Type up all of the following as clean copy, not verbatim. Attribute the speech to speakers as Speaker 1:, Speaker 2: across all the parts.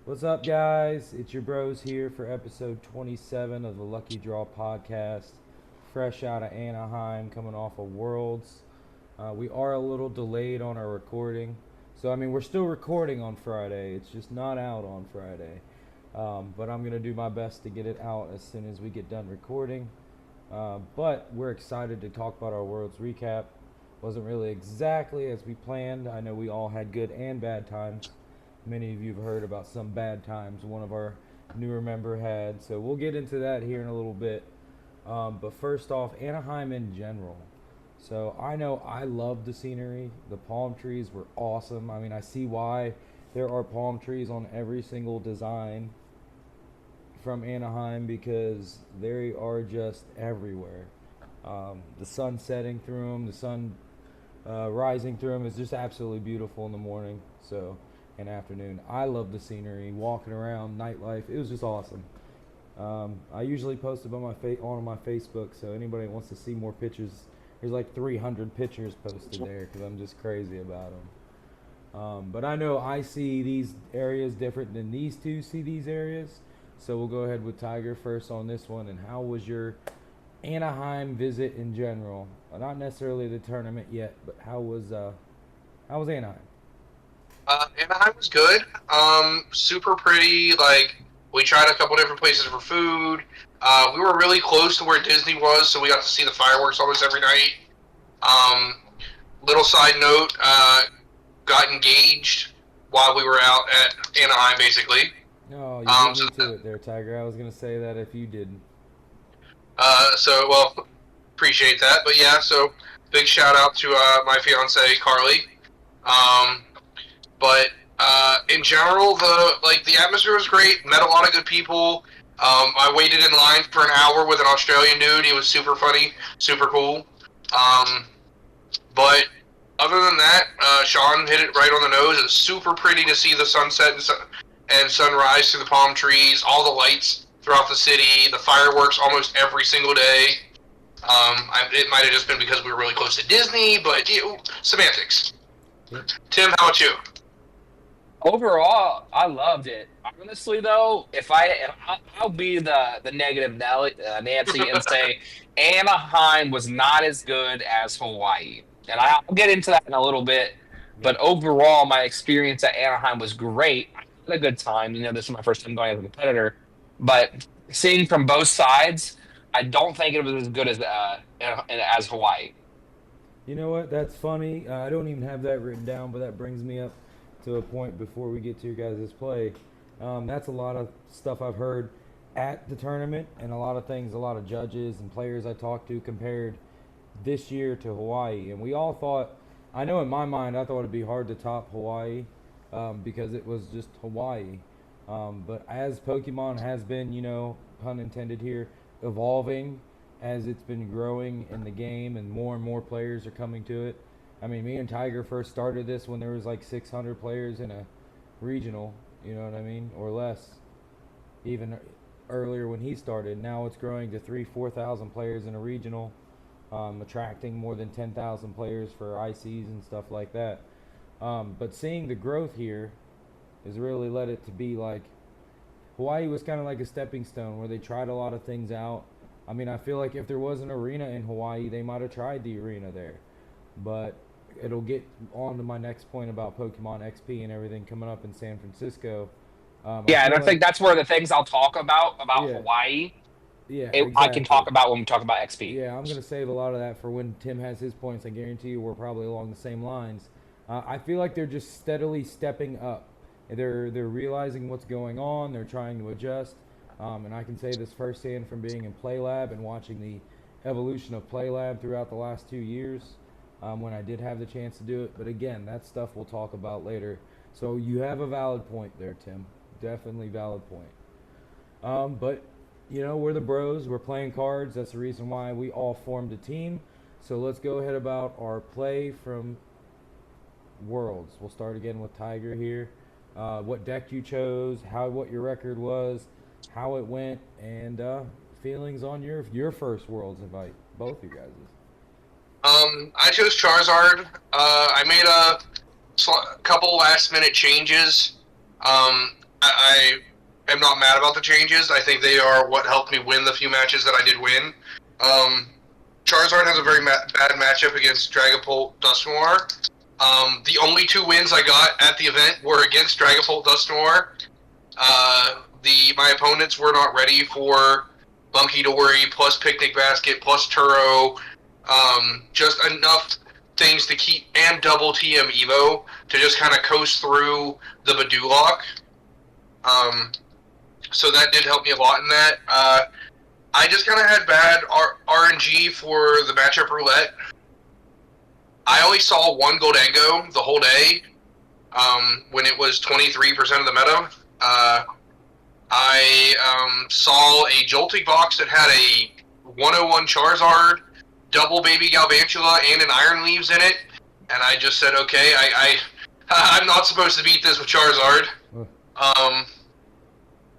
Speaker 1: What's up, guys? It's your bros here for episode 27 of the Lucky Draw podcast. Fresh out of Anaheim, coming off of Worlds. We are a little delayed on our recording. So, we're still recording on Friday. It's just not out on Friday. But I'm going to do my best to get it out as soon as we get done recording. But we're excited to talk about our Worlds recap. Wasn't really exactly as we planned. I know we all had good and bad times. Many of you have heard about some bad times one of our newer member had. So we'll get into that here in a little bit. But first off, Anaheim in general. So I know I love the scenery. The palm trees were awesome. I see why there are palm trees on every single design from Anaheim because they are just everywhere. The sun setting through them, the sun rising through them is just absolutely beautiful in the morning. So, and afternoon. I love the scenery, walking around, nightlife. It was just awesome. I usually post about on my Facebook, so anybody that wants to see more pictures, there's like 300 pictures posted there because I'm just crazy about them. But I know I see these areas different than these two see these areas. So we'll go ahead with Tiger first on this one. And how was your Anaheim visit in general? Not necessarily the tournament yet, but how was Anaheim?
Speaker 2: Anaheim was good. Super pretty. Like we tried a couple different places for food. We were really close to where Disney was, so we got to see the fireworks almost every night. Um, Little side note: got engaged while we were out at Anaheim, basically.
Speaker 1: Oh, you beat
Speaker 2: Um, so,
Speaker 1: me to it there, Tiger. I was gonna say that if you didn't.
Speaker 2: well, appreciate that. But yeah, so big shout out to my fiance Carly. Um, But in general, the atmosphere was great. Met a lot of good people. I waited in line for an hour with an Australian dude. He was super funny, super cool. Um, but other than that, Shawn hit it right on the nose. It was super pretty to see the sunset and sunrise through the palm trees. All the lights throughout the city. The fireworks almost every single day. It might have just been because we were really close to Disney, but semantics.
Speaker 1: Yep.
Speaker 2: Tim, how about you?
Speaker 3: Overall, I loved it. Honestly, though, I'll be the negative Nancy and say Anaheim was not as good as Hawaii, and I'll get into that in a little bit.
Speaker 1: Yep.
Speaker 3: But overall, my experience at Anaheim was great. I had a good time. This is my first time going as a competitor, but seeing from both sides, I don't think it was as good as Hawaii.
Speaker 1: You know what? That's funny. I don't even have that written down, but that brings me up to a point before we get to your guys' play. That's a lot of stuff I've heard at the tournament, and a lot of things, a lot of judges and players I talked to compared this year to Hawaii. And we all thought, I know in my mind, I thought it'd be hard to top Hawaii because it was just Hawaii. But as Pokemon has been, pun intended here, evolving as it's been growing in the game and more players are coming to it. Me and Tiger first started this when there was like 600 players in a regional, you know what I mean, or less. Even earlier when he started, now it's growing to 4,000 players in a regional, attracting more than 10,000 players for ICs and stuff like that. But seeing the growth here has really led it to be like Hawaii was kind of like a stepping stone where they tried a lot of things out. I feel like if there was an arena in Hawaii, they might have tried the arena there. But it'll get on to my next point about Pokemon XP and everything coming up in San Francisco. I
Speaker 3: Yeah, and
Speaker 1: feel
Speaker 3: I
Speaker 1: like,
Speaker 3: think that's where the things I'll talk about
Speaker 1: yeah,
Speaker 3: Hawaii,
Speaker 1: yeah,
Speaker 3: I can
Speaker 1: exactly.
Speaker 3: talk about when we talk about XP.
Speaker 1: Yeah, I'm going to save a lot of that for when Tim has his points. I guarantee you we're probably along the same lines. I feel like they're just steadily stepping up. They're realizing what's going on. They're trying to adjust. And I can say this firsthand from being in Play Lab and watching the evolution of Play Lab throughout the last 2 years when I did have the chance to do it. But again, that stuff we'll talk about later. So you have a valid point there, Tim. Definitely valid point. But we're the bros. We're playing cards. That's the reason why we all formed a team. So let's go ahead about our play from Worlds. We'll start again with Tiger here. What deck you chose, what your record was, how it went, and feelings on your first Worlds invite. Both you guys.
Speaker 2: I chose Charizard. I made a couple last minute changes. Um, I am not mad about the changes. I think they are what helped me win the few matches that I did win. Charizard has a very bad matchup against Dragapult Dusknoir. The only 2 wins I got at the event were against Dragapult Dusknoir. My opponents were not ready for Bunky Dory plus Picnic Basket plus Turo. Just enough things to keep, and double TM Evo to just kind of coast through the Badulok. So that did help me a lot in that. I just kind of had bad RNG for the matchup roulette. I only saw 1 Goldango the whole day when it was 23% of the meta. I saw a Joltik box that had a 101 Charizard, double Baby Galvantula, and an Iron Leaves in it, and I just said, okay, I'm not supposed to beat this with Charizard.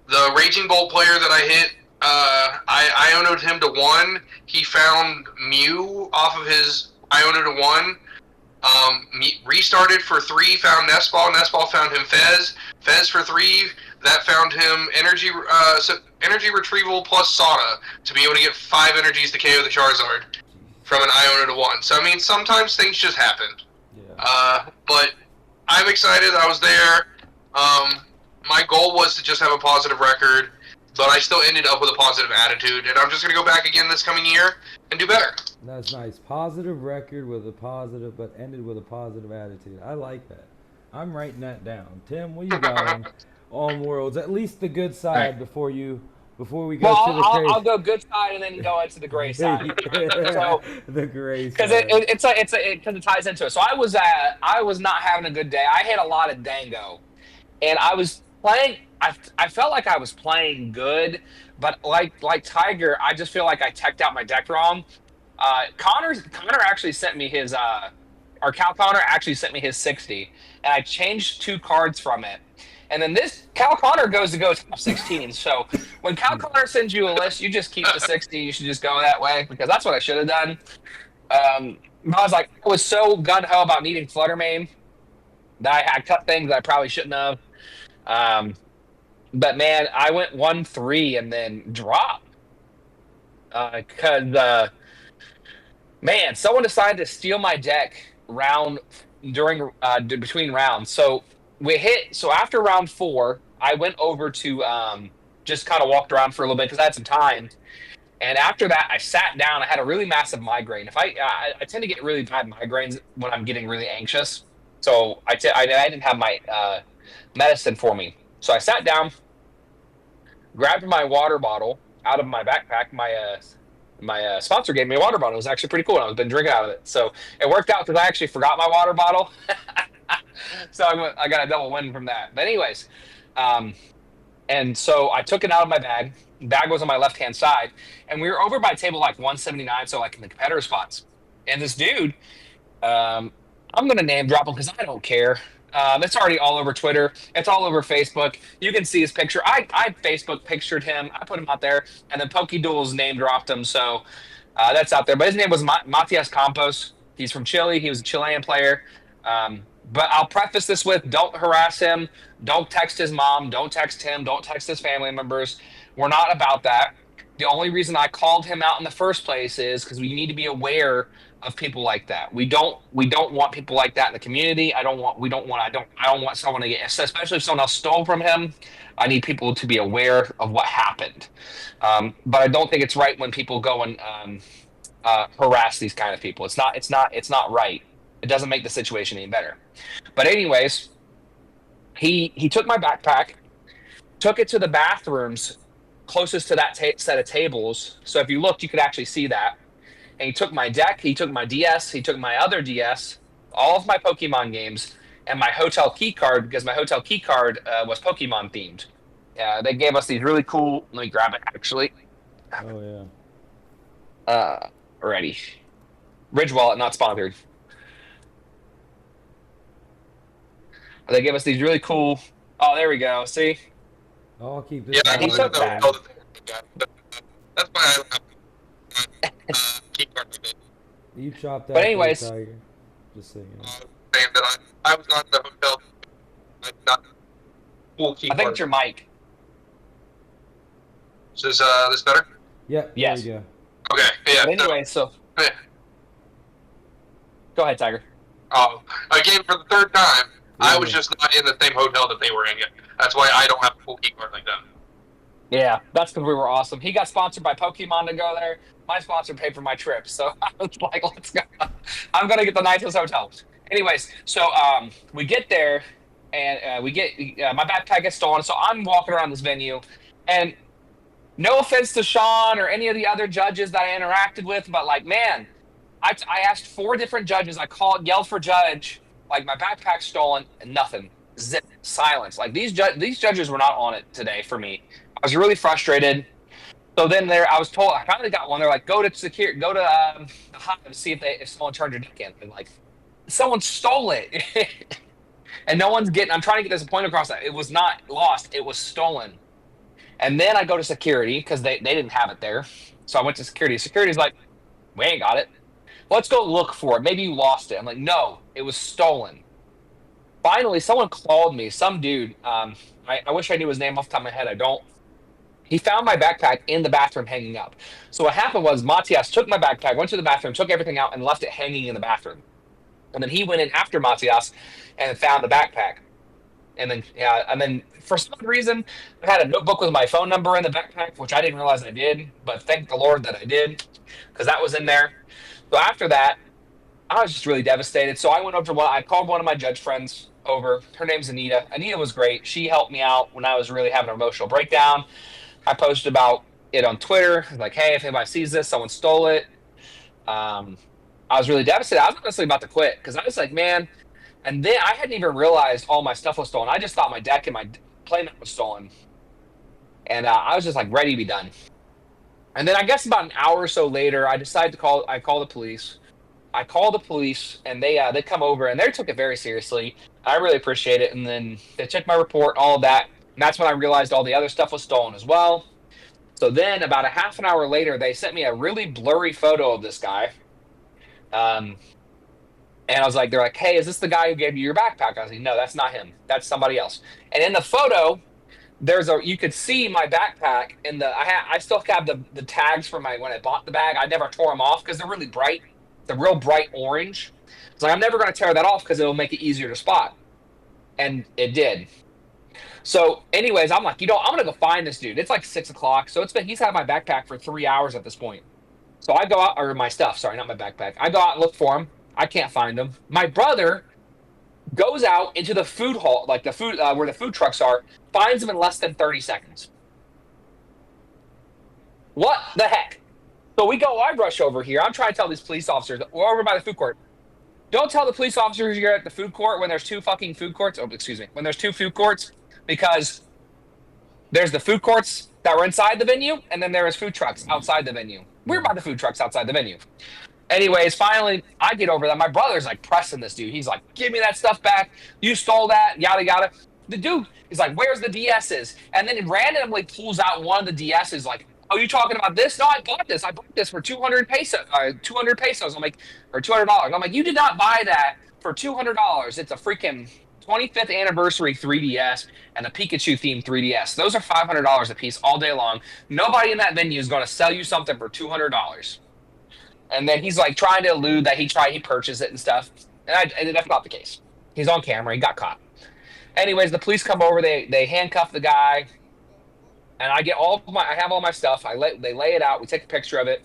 Speaker 2: The Raging Bolt player that I hit, I Iono'd him to 1. He found Mew off of his Iono to 1. Restarted for 3, found Nestball. Nestball found him Fez. Fez for 3, that found him Energy Retrieval plus Sauna to be able to get 5 energies to KO the Charizard from an Iono to 1. So, I mean, sometimes things just happen. Yeah. But I'm excited. I was there. My goal was to just have a positive record, but I still ended up with a positive attitude, and I'm just going to go back again this coming year and do better.
Speaker 1: That's nice. Positive record with a positive, but ended with a positive attitude. I like that. I'm writing that down. Tim, what you got on Worlds? At least the good side before we go to the crazy.
Speaker 3: I'll go good side and then go into the gray side. So,
Speaker 1: the gray side.
Speaker 3: Because it ties into it. So I was not having a good day. I hit a lot of Dango, and I was playing. I felt like I was playing good, but like Tiger, I just feel like I teched out my deck wrong. Connor actually sent me his Cal Connor actually sent me his 60, and I changed 2 cards from it. And then this Cal Connor goes top 16. So when Cal Connor sends you a list, you just keep the 60. You should just go that way, because that's what I should have done. I was so gung-ho about needing Fluttermane that I cut things I probably shouldn't have. But man, I went 1-3 and then dropped. Because man, someone decided to steal my deck between rounds. So after round 4, I went over to just kind of walked around for a little bit because I had some time. And after that, I sat down. I had a really massive migraine. I tend to get really bad migraines when I'm getting really anxious. So I didn't have my medicine for me. So I sat down, grabbed my water bottle out of my backpack. My sponsor gave me a water bottle. It was actually pretty cool. I've been drinking out of it. So it worked out because I actually forgot my water bottle. So I got a double win from that. But anyways, and so I took it out of my bag. The bag was on my left-hand side. And we were over by table like 179, so like in the competitor spots. And this dude, I'm going to name drop him because I don't care. It's already all over Twitter. It's all over Facebook. You can see his picture. I Facebook pictured him. I put him out there. And then PokeDuels name dropped him. So that's out there. But his name was Matias Campos. He's from Chile. He was a Chilean player. But I'll preface this with, don't harass him. Don't text his mom. Don't text him. Don't text his family members. We're not about that. The only reason I called him out in the first place is because we need to be aware of people like that. We don't want people like that in the community. I don't want someone to get, especially if someone else stole from him. I need people to be aware of what happened. But I don't think it's right when people go and harass these kind of people. It's not right. It doesn't make the situation any better. But anyways, he took my backpack, took it to the bathrooms closest to that set of tables. So if you looked, you could actually see that. And he took my deck, he took my DS, he took my other DS, all of my Pokemon games, and my hotel key card, because my hotel key card was Pokemon themed. They gave us these really cool. Let me grab it actually.
Speaker 1: Oh yeah.
Speaker 3: Ready. Ridge Wallet, not sponsored. They gave us these really cool. Oh, there we go. See?
Speaker 1: Oh, I'll keep this.
Speaker 2: Yeah,
Speaker 3: he took that.
Speaker 2: That's why I don't have key card with it.
Speaker 1: You chopped that.
Speaker 3: But anyways,
Speaker 1: just saying.
Speaker 2: Saying that I was not in the hotel. Full key
Speaker 3: I think
Speaker 2: card.
Speaker 3: it's your mic.
Speaker 2: Is this better?
Speaker 1: Yep.
Speaker 3: Yes.
Speaker 1: There you
Speaker 2: Okay. Yeah.
Speaker 3: But anyway, so go ahead, Tiger.
Speaker 2: Again, for the third time, I was
Speaker 1: Yeah.
Speaker 2: just not in the same hotel that they were in yet. That's why I don't have a full key card like that.
Speaker 3: Yeah, that's because we were awesome. He got sponsored by Pokemon to go there. My sponsor paid for my trip, so I was like, "Let's go." I'm gonna get the nicest hotel. Anyways, so we get there, and we get my backpack gets stolen. So I'm walking around this venue, and no offense to Shawn or any of the other judges that I interacted with, but like, man, I asked 4 different judges. I yelled for judge, like my backpack's stolen, and nothing. Zip, silence. Like these judges were not on it today for me. I was really frustrated. So then I was told, I finally got one. They're like, go to the hive to see if someone turned your deck in. And like, someone stole it, and no one's getting. I'm trying to get this point across that it was not lost, it was stolen. And then I go to security because they didn't have it there. So I went to security. Security's like, we ain't got it. Let's go look for it. Maybe you lost it. I'm like, no, it was stolen. Finally, someone called me. Some dude. I wish I knew his name off the top of my head. I don't. He found my backpack in the bathroom hanging up. So what happened was Matias took my backpack, went to the bathroom, took everything out, and left it hanging in the bathroom. And then he went in after Matias and found the backpack. And then for some reason, I had a notebook with my phone number in the backpack, which I didn't realize I did, but thank the Lord that I did, because that was in there. So after that, I was just really devastated. So I went over to I called one of my judge friends over. Her name's Anita. Anita was great. She helped me out when I was really having an emotional breakdown. I posted about it on Twitter, like, hey, if anybody sees this, someone stole it. I was really devastated. I was honestly about to quit because I was like, man. And then I hadn't even realized all my stuff was stolen. I just thought my deck and my playmat was stolen. And I was just like ready to be done. And then I guess about an hour or so later, I decided to call. I call the police. I call the police, and they come over, and they took it very seriously. I really appreciate it. And then they checked my report, all of that. And that's when I realized all the other stuff was stolen as well. So then, about a half an hour later, they sent me a really blurry photo of this guy. And I was like, they're like, hey, is this the guy who gave you your backpack? I was like, no, that's not him. That's somebody else. And in the photo, you could see my backpack in I still have the tags from when I bought the bag. I never tore them off because they're really bright. They're real bright orange. It's like, I'm never going to tear that off because it'll make it easier to spot. And it did. So anyways, I'm like, I'm going to go find this dude. It's like 6:00. So he's had my backpack for 3 hours at this point. So I go out, or my stuff, sorry, not my backpack. I go out and look for him. I can't find him. My brother goes out into the food hall, like the food where the food trucks are, finds him in less than 30 seconds. What the heck? So I rush over here. I'm trying to tell these police officers, we're over by the food court. Don't tell the police officers you're at the food court when there's 2 fucking food courts. Oh, excuse me. When there's 2 food courts, because there's the food courts that were inside the venue, and then there is food trucks outside the venue. We're by the food trucks outside the venue. Anyways, finally, I get over that. My brother's like pressing this dude. He's like, give me that stuff back. You stole that, yada, yada. The dude is like, where's the DSs? And then he randomly pulls out one of the DSs like, oh, you talking about this? No, I bought this. I bought this for 200 pesos. 200 pesos. I'm like, or $200. I'm like, you did not buy that for $200. It's a freaking 25th anniversary 3DS and a Pikachu themed 3DS. Those are $500 a piece all day long. Nobody in that venue is going to sell you something for $200. And then he's like trying to elude that he purchased it and stuff. And that's not the case. He's on camera. He got caught. Anyways, the police come over. They handcuff the guy, and I have all my stuff. They lay it out. We take a picture of it,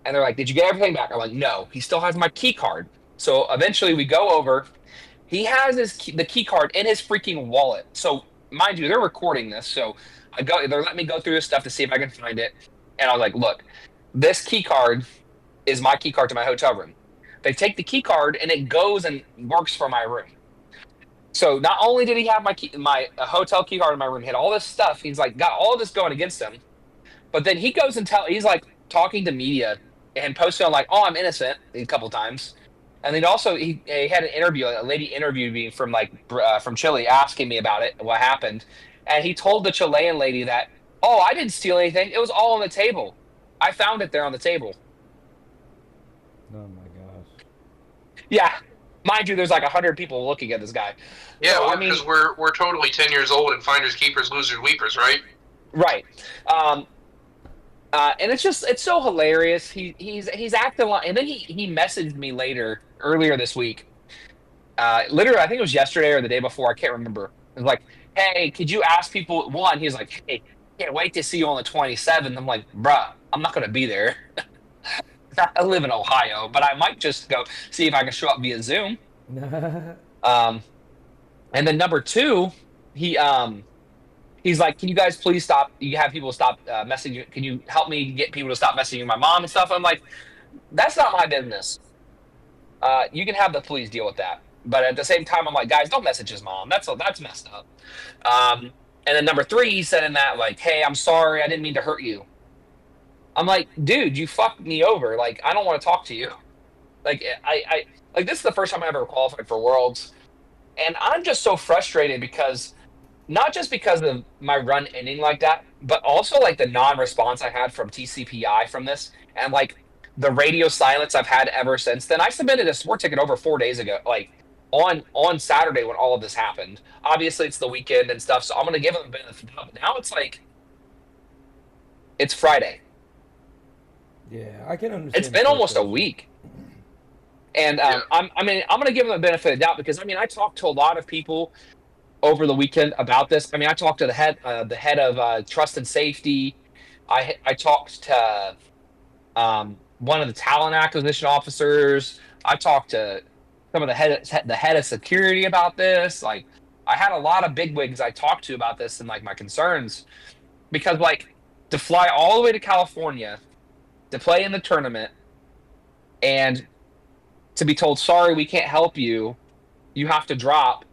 Speaker 3: and they're like, "Did you get everything back?" I'm like, "No." He still has my key card. So eventually, we go over. He has the key card in his freaking wallet. So mind you, they're recording this. So they're letting me go through this stuff to see if I can find it. And I was like, "Look, this key card is my key card to my hotel room." They take the key card and it goes and works for my room. So not only did he have my hotel key card in my room, he had all this stuff. He's like got all this going against him. But then he goes and he's like talking to media and posting on like, "Oh, I'm innocent," a couple times. And then also he had an interview. A lady interviewed me from from Chile, asking me about it, what happened, and he told the Chilean lady that, "Oh, I didn't steal anything. It was all on the table. I found it there on the table."
Speaker 1: Oh my gosh.
Speaker 3: Yeah. Mind you, there's like 100 people looking at this guy.
Speaker 2: Yeah,
Speaker 3: So, I
Speaker 2: because
Speaker 3: mean,
Speaker 2: we're totally 10 years old and finders keepers, losers weepers, right?
Speaker 3: right. Um, and it's so hilarious. He's acting like, and then he messaged me earlier this week. Literally, I think it was yesterday or the day before. I can't remember. It was like, hey, could you ask people? One, he's like, hey, can't wait to see you on the 27th. I'm like, bruh, I'm not gonna be there. I live in Ohio, but I might just go see if I can show up via Zoom. Um, and then number two, he he's like, can you guys please stop? You have people stop messaging. Can you help me get people to stop messaging my mom and stuff? I'm like, that's not my business. You can have the police deal with that. But at the same time, I'm like, guys, don't message his mom. That's messed up. And then number three, he said in that, like, hey, I'm sorry, I didn't mean to hurt you. I'm like, dude, you fucked me over. Like, I don't want to talk to you. Like, I like this is the first time I ever qualified for Worlds, and I'm just so frustrated because not just because of my run ending like that, but also like the non-response I had from TCPI from this, and like the radio silence I've had ever since then. I submitted a sport ticket over 4 days ago, like on Saturday when all of this happened. Obviously, it's the weekend and stuff, so I'm gonna give them a benefit of the doubt. But now it's like it's Friday.
Speaker 1: Yeah, I can understand.
Speaker 3: It's
Speaker 1: the
Speaker 3: been almost a
Speaker 1: frustration.
Speaker 3: week. And
Speaker 2: Yeah.
Speaker 3: I'm going to give them the benefit of the doubt because I talked to a lot of people over the weekend about this. I talked to the head of trust and safety. I talked to one of the talent acquisition officers. I talked to some of the head of security about this. Like, I had a lot of bigwigs I talked to about this and like my concerns because like to fly all the way to California to play in the tournament and to be told, sorry, we can't help you. You have to drop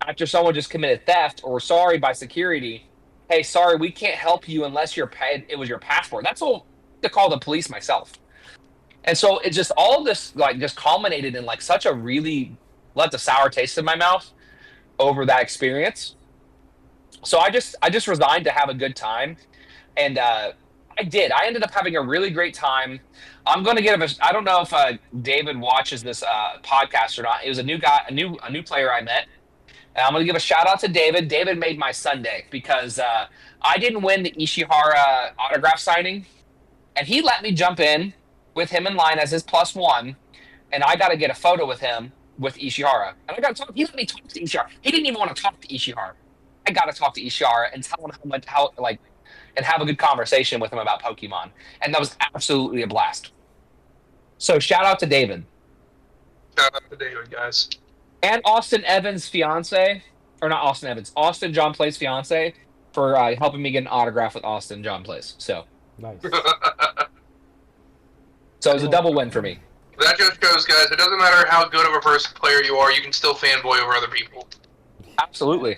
Speaker 3: after someone just committed theft, or sorry by security. Hey, sorry, we can't help you unless you're paid. It was your passport. That's all to call the police myself. And so it just all of this like just culminated in like such a really left a sour taste in my mouth over that experience. So I just resigned to have a good time, and I did. I ended up having a really great time. I'm going to give him a. I don't know if David watches this podcast or not. It was a new guy, a new player I met. And I'm going to give a shout out to David. David made my Sunday because I didn't win the Ishihara autograph signing, and he let me jump in with him in line as his plus one, and I got to get a photo with him with Ishihara. And I got to talk. He let me talk to Ishihara. He didn't even want to talk to Ishihara. I got to talk to Ishihara and tell him how like and have a good conversation with him about Pokemon, and that was absolutely a blast. So shout out to David
Speaker 2: Shout out to David, guys.
Speaker 3: and Austin Evans' fiance, or not Austin Evans, Austin John Play's fiance for helping me get an autograph with Austin John Play's. So
Speaker 1: Nice.
Speaker 3: it was a double win for me.
Speaker 2: That just shows, guys, it doesn't matter how good of a player you are, you can still fanboy over other people.
Speaker 3: Absolutely.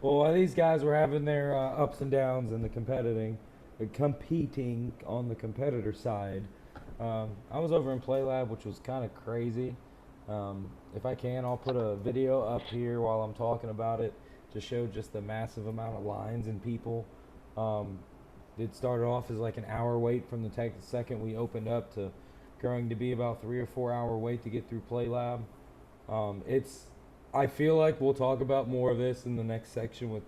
Speaker 1: Well, while these guys were having their ups and downs in the competing on the competitor side, I was over in Play Lab, which was kind of crazy. If I can, I'll put a video up here while I'm talking about it to show just the massive amount of lines and people. It started off as like an hour wait from the second we opened up to growing to be about 3 or 4 hour wait to get through Play Lab. I feel like we'll talk about more of this in the next section with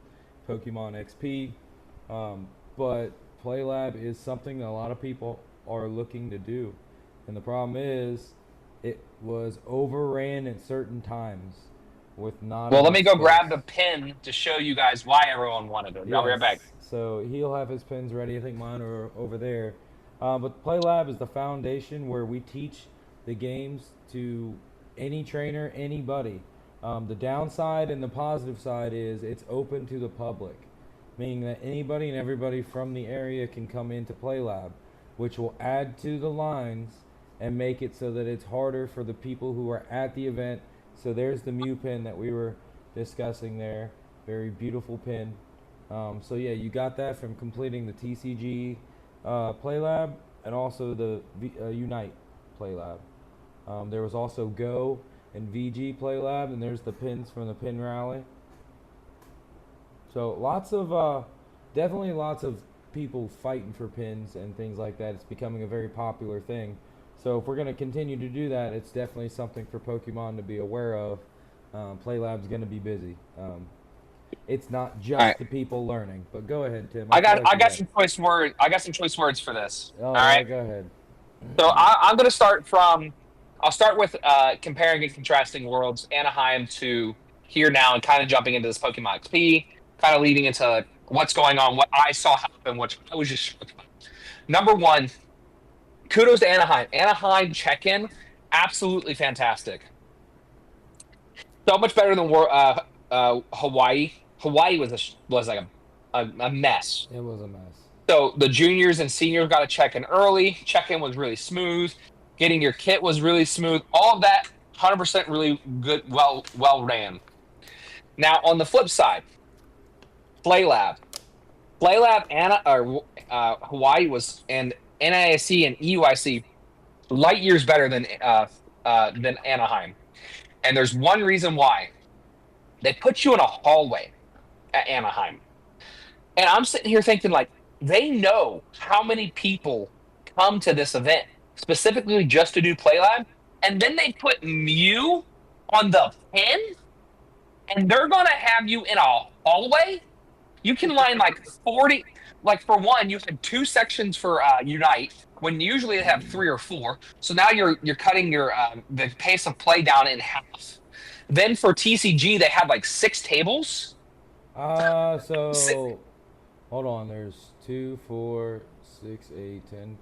Speaker 1: Pokemon XP, but Play Lab is something that a lot of people are looking to do, and the problem is it was overran at certain times with not.
Speaker 3: Well, let me go
Speaker 1: space.
Speaker 3: grab the pin to show you guys why everyone wanted it. I'll be right back.
Speaker 1: So he'll have his pins ready. I think mine are over there. But Play Lab is the foundation where we teach the games to any trainer, anybody. The downside and the positive side is it's open to the public, meaning that anybody and everybody from the area can come into Play Lab, which will add to the lines and make it so that it's harder for the people who are at the event. So there's the Mew pin that we were discussing there. Very beautiful pin. So yeah, you got that from completing the TCG Play Lab and also the Unite Play Lab. There was also Go and VG Play Lab, and there's the pins from the pin rally. So definitely lots of people fighting for pins and things like that. It's becoming a very popular thing. So if we're going to continue to do that, it's definitely something for Pokemon to be aware of. PlayLab's going to be busy. It's not just
Speaker 3: All right.
Speaker 1: the people learning. But go ahead, Tim.
Speaker 3: I
Speaker 1: feel
Speaker 3: got
Speaker 1: like
Speaker 3: I
Speaker 1: you
Speaker 3: got some choice words. I got some choice words for this.
Speaker 1: Oh,
Speaker 3: All right.
Speaker 1: go ahead.
Speaker 3: So I'm going to start from. I'll start with comparing and contrasting worlds Anaheim to here now, and kind of jumping into this Pokemon XP, kind of leading into what's going on, what I saw happen, which I was just shocked about. Number one, kudos to Anaheim. Anaheim check-in, absolutely fantastic. So much better than Hawaii. Hawaii was like a mess.
Speaker 1: It was a mess.
Speaker 3: So the juniors and seniors got to check in early. Check-in was really smooth. Getting your kit was really smooth. All of that, 100% really good, well ran. Now on the flip side, PlayLab, Hawaii was and NIC and EUIC light years better than Anaheim. And there's one reason why. They put you in a hallway at Anaheim. And I'm sitting here thinking, like, they know how many people come to this event specifically just to do PlayLab. And then they put you on the pin, and they're going to have you in a hallway. You can line like 40. Like, for one, you had 2 sections for Unite, when usually they have 3 or 4. So now you're cutting your the pace of play down in half. Then for TCG, they had like 6 tables.
Speaker 1: So hold on. There's 2, 4, 6, 8, 10.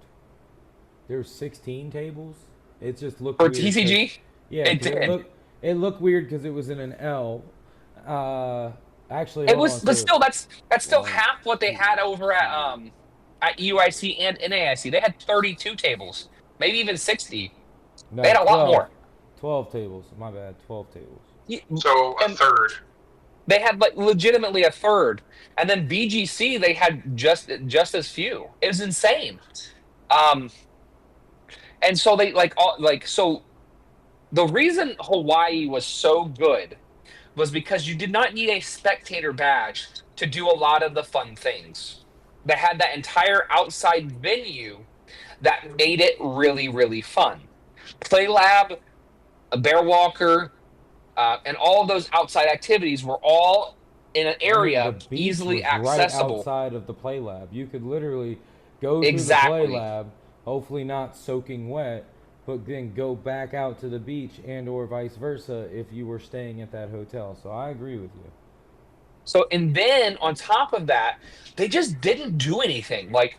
Speaker 1: There's 16 tables. It just looked
Speaker 3: For
Speaker 1: weird.
Speaker 3: TCG?
Speaker 1: Yeah,
Speaker 3: it did.
Speaker 1: It looked weird because it was in an L. Actually,
Speaker 3: it was, but still, that's still half what they had over at UIC and NAIC. They had 32 tables, maybe even 60.
Speaker 1: No,
Speaker 3: they had a lot more.
Speaker 1: 12 tables. My bad. 12 tables.
Speaker 2: So a third.
Speaker 3: They had like legitimately a third, and then BGC they had just as few. It was insane. And so they so the reason Hawaii was so good was because you did not need a spectator badge to do a lot of the fun things. They had that entire outside venue that made it really, really fun. PlayLab, a Bear Walker, and all of those outside activities were all in an area
Speaker 1: the beach
Speaker 3: easily
Speaker 1: was
Speaker 3: accessible.
Speaker 1: Right outside of the play lab. You could literally go to the play lab, hopefully not soaking wet, but then go back out to the beach and or vice versa if you were staying at that hotel. So I agree with you.
Speaker 3: So, and then on top of that, they just didn't do anything. Like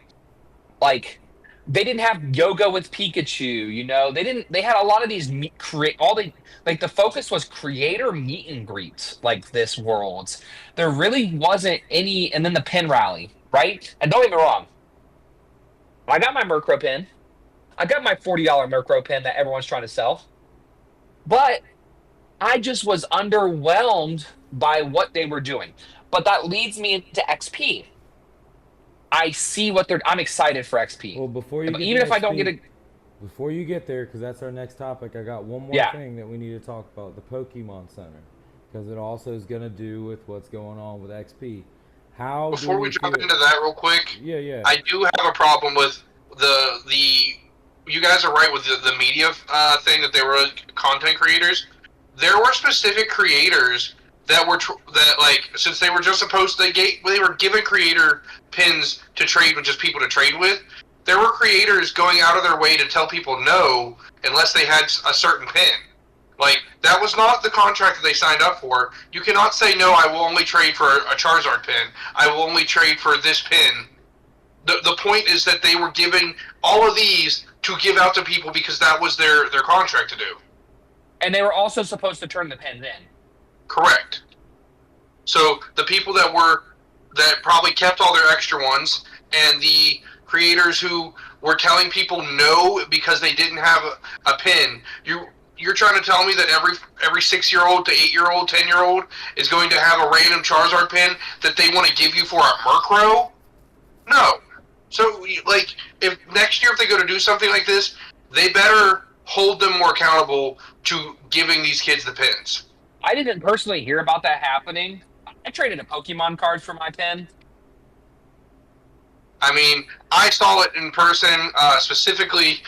Speaker 3: they didn't have yoga with Pikachu, you know. They had a lot of these the focus was creator meet and greets like this Worlds. There really wasn't any, and then the pin rally, right? And don't get me wrong, I got my Murkrow pin. I got my $40 Murkrow pin that everyone's trying to sell. But I just was underwhelmed by what they were doing. But that leads me into XP. I see what I'm excited for XP.
Speaker 1: Well, before you get
Speaker 3: even if
Speaker 1: XP,
Speaker 3: I don't get it.
Speaker 1: Before you get there, because that's our next topic, I got one more thing that we need to talk about: the Pokemon Center, because it also is going to do with what's going on with XP.
Speaker 2: Before we jump into that real quick,
Speaker 1: yeah,
Speaker 2: I do have a problem with the. You guys are right with the media thing that they were content creators. There were specific creators that were since they were just supposed to they were given creator pins to trade with, just people to trade with. There were creators going out of their way to tell people no unless they had a certain pin. Like, that was not the contract that they signed up for. You cannot say, no, I will only trade for a Charizard pin. I will only trade for this pin. The point is that they were giving all of these to give out to people because that was their contract to do.
Speaker 3: And they were also supposed to turn the pins in.
Speaker 2: Correct. So the people that probably kept all their extra ones, and the creators who were telling people no because they didn't have a pin, you're trying to tell me that every 6-year-old to 8-year-old, 10-year-old is going to have a random Charizard pin that they want to give you for a Murkrow? No. So, like, if next year if they go to do something like this, they better hold them more accountable to giving these kids the pins.
Speaker 3: I didn't personally hear about that happening. I traded a Pokemon card for my pin.
Speaker 2: I mean, I saw it in person, specifically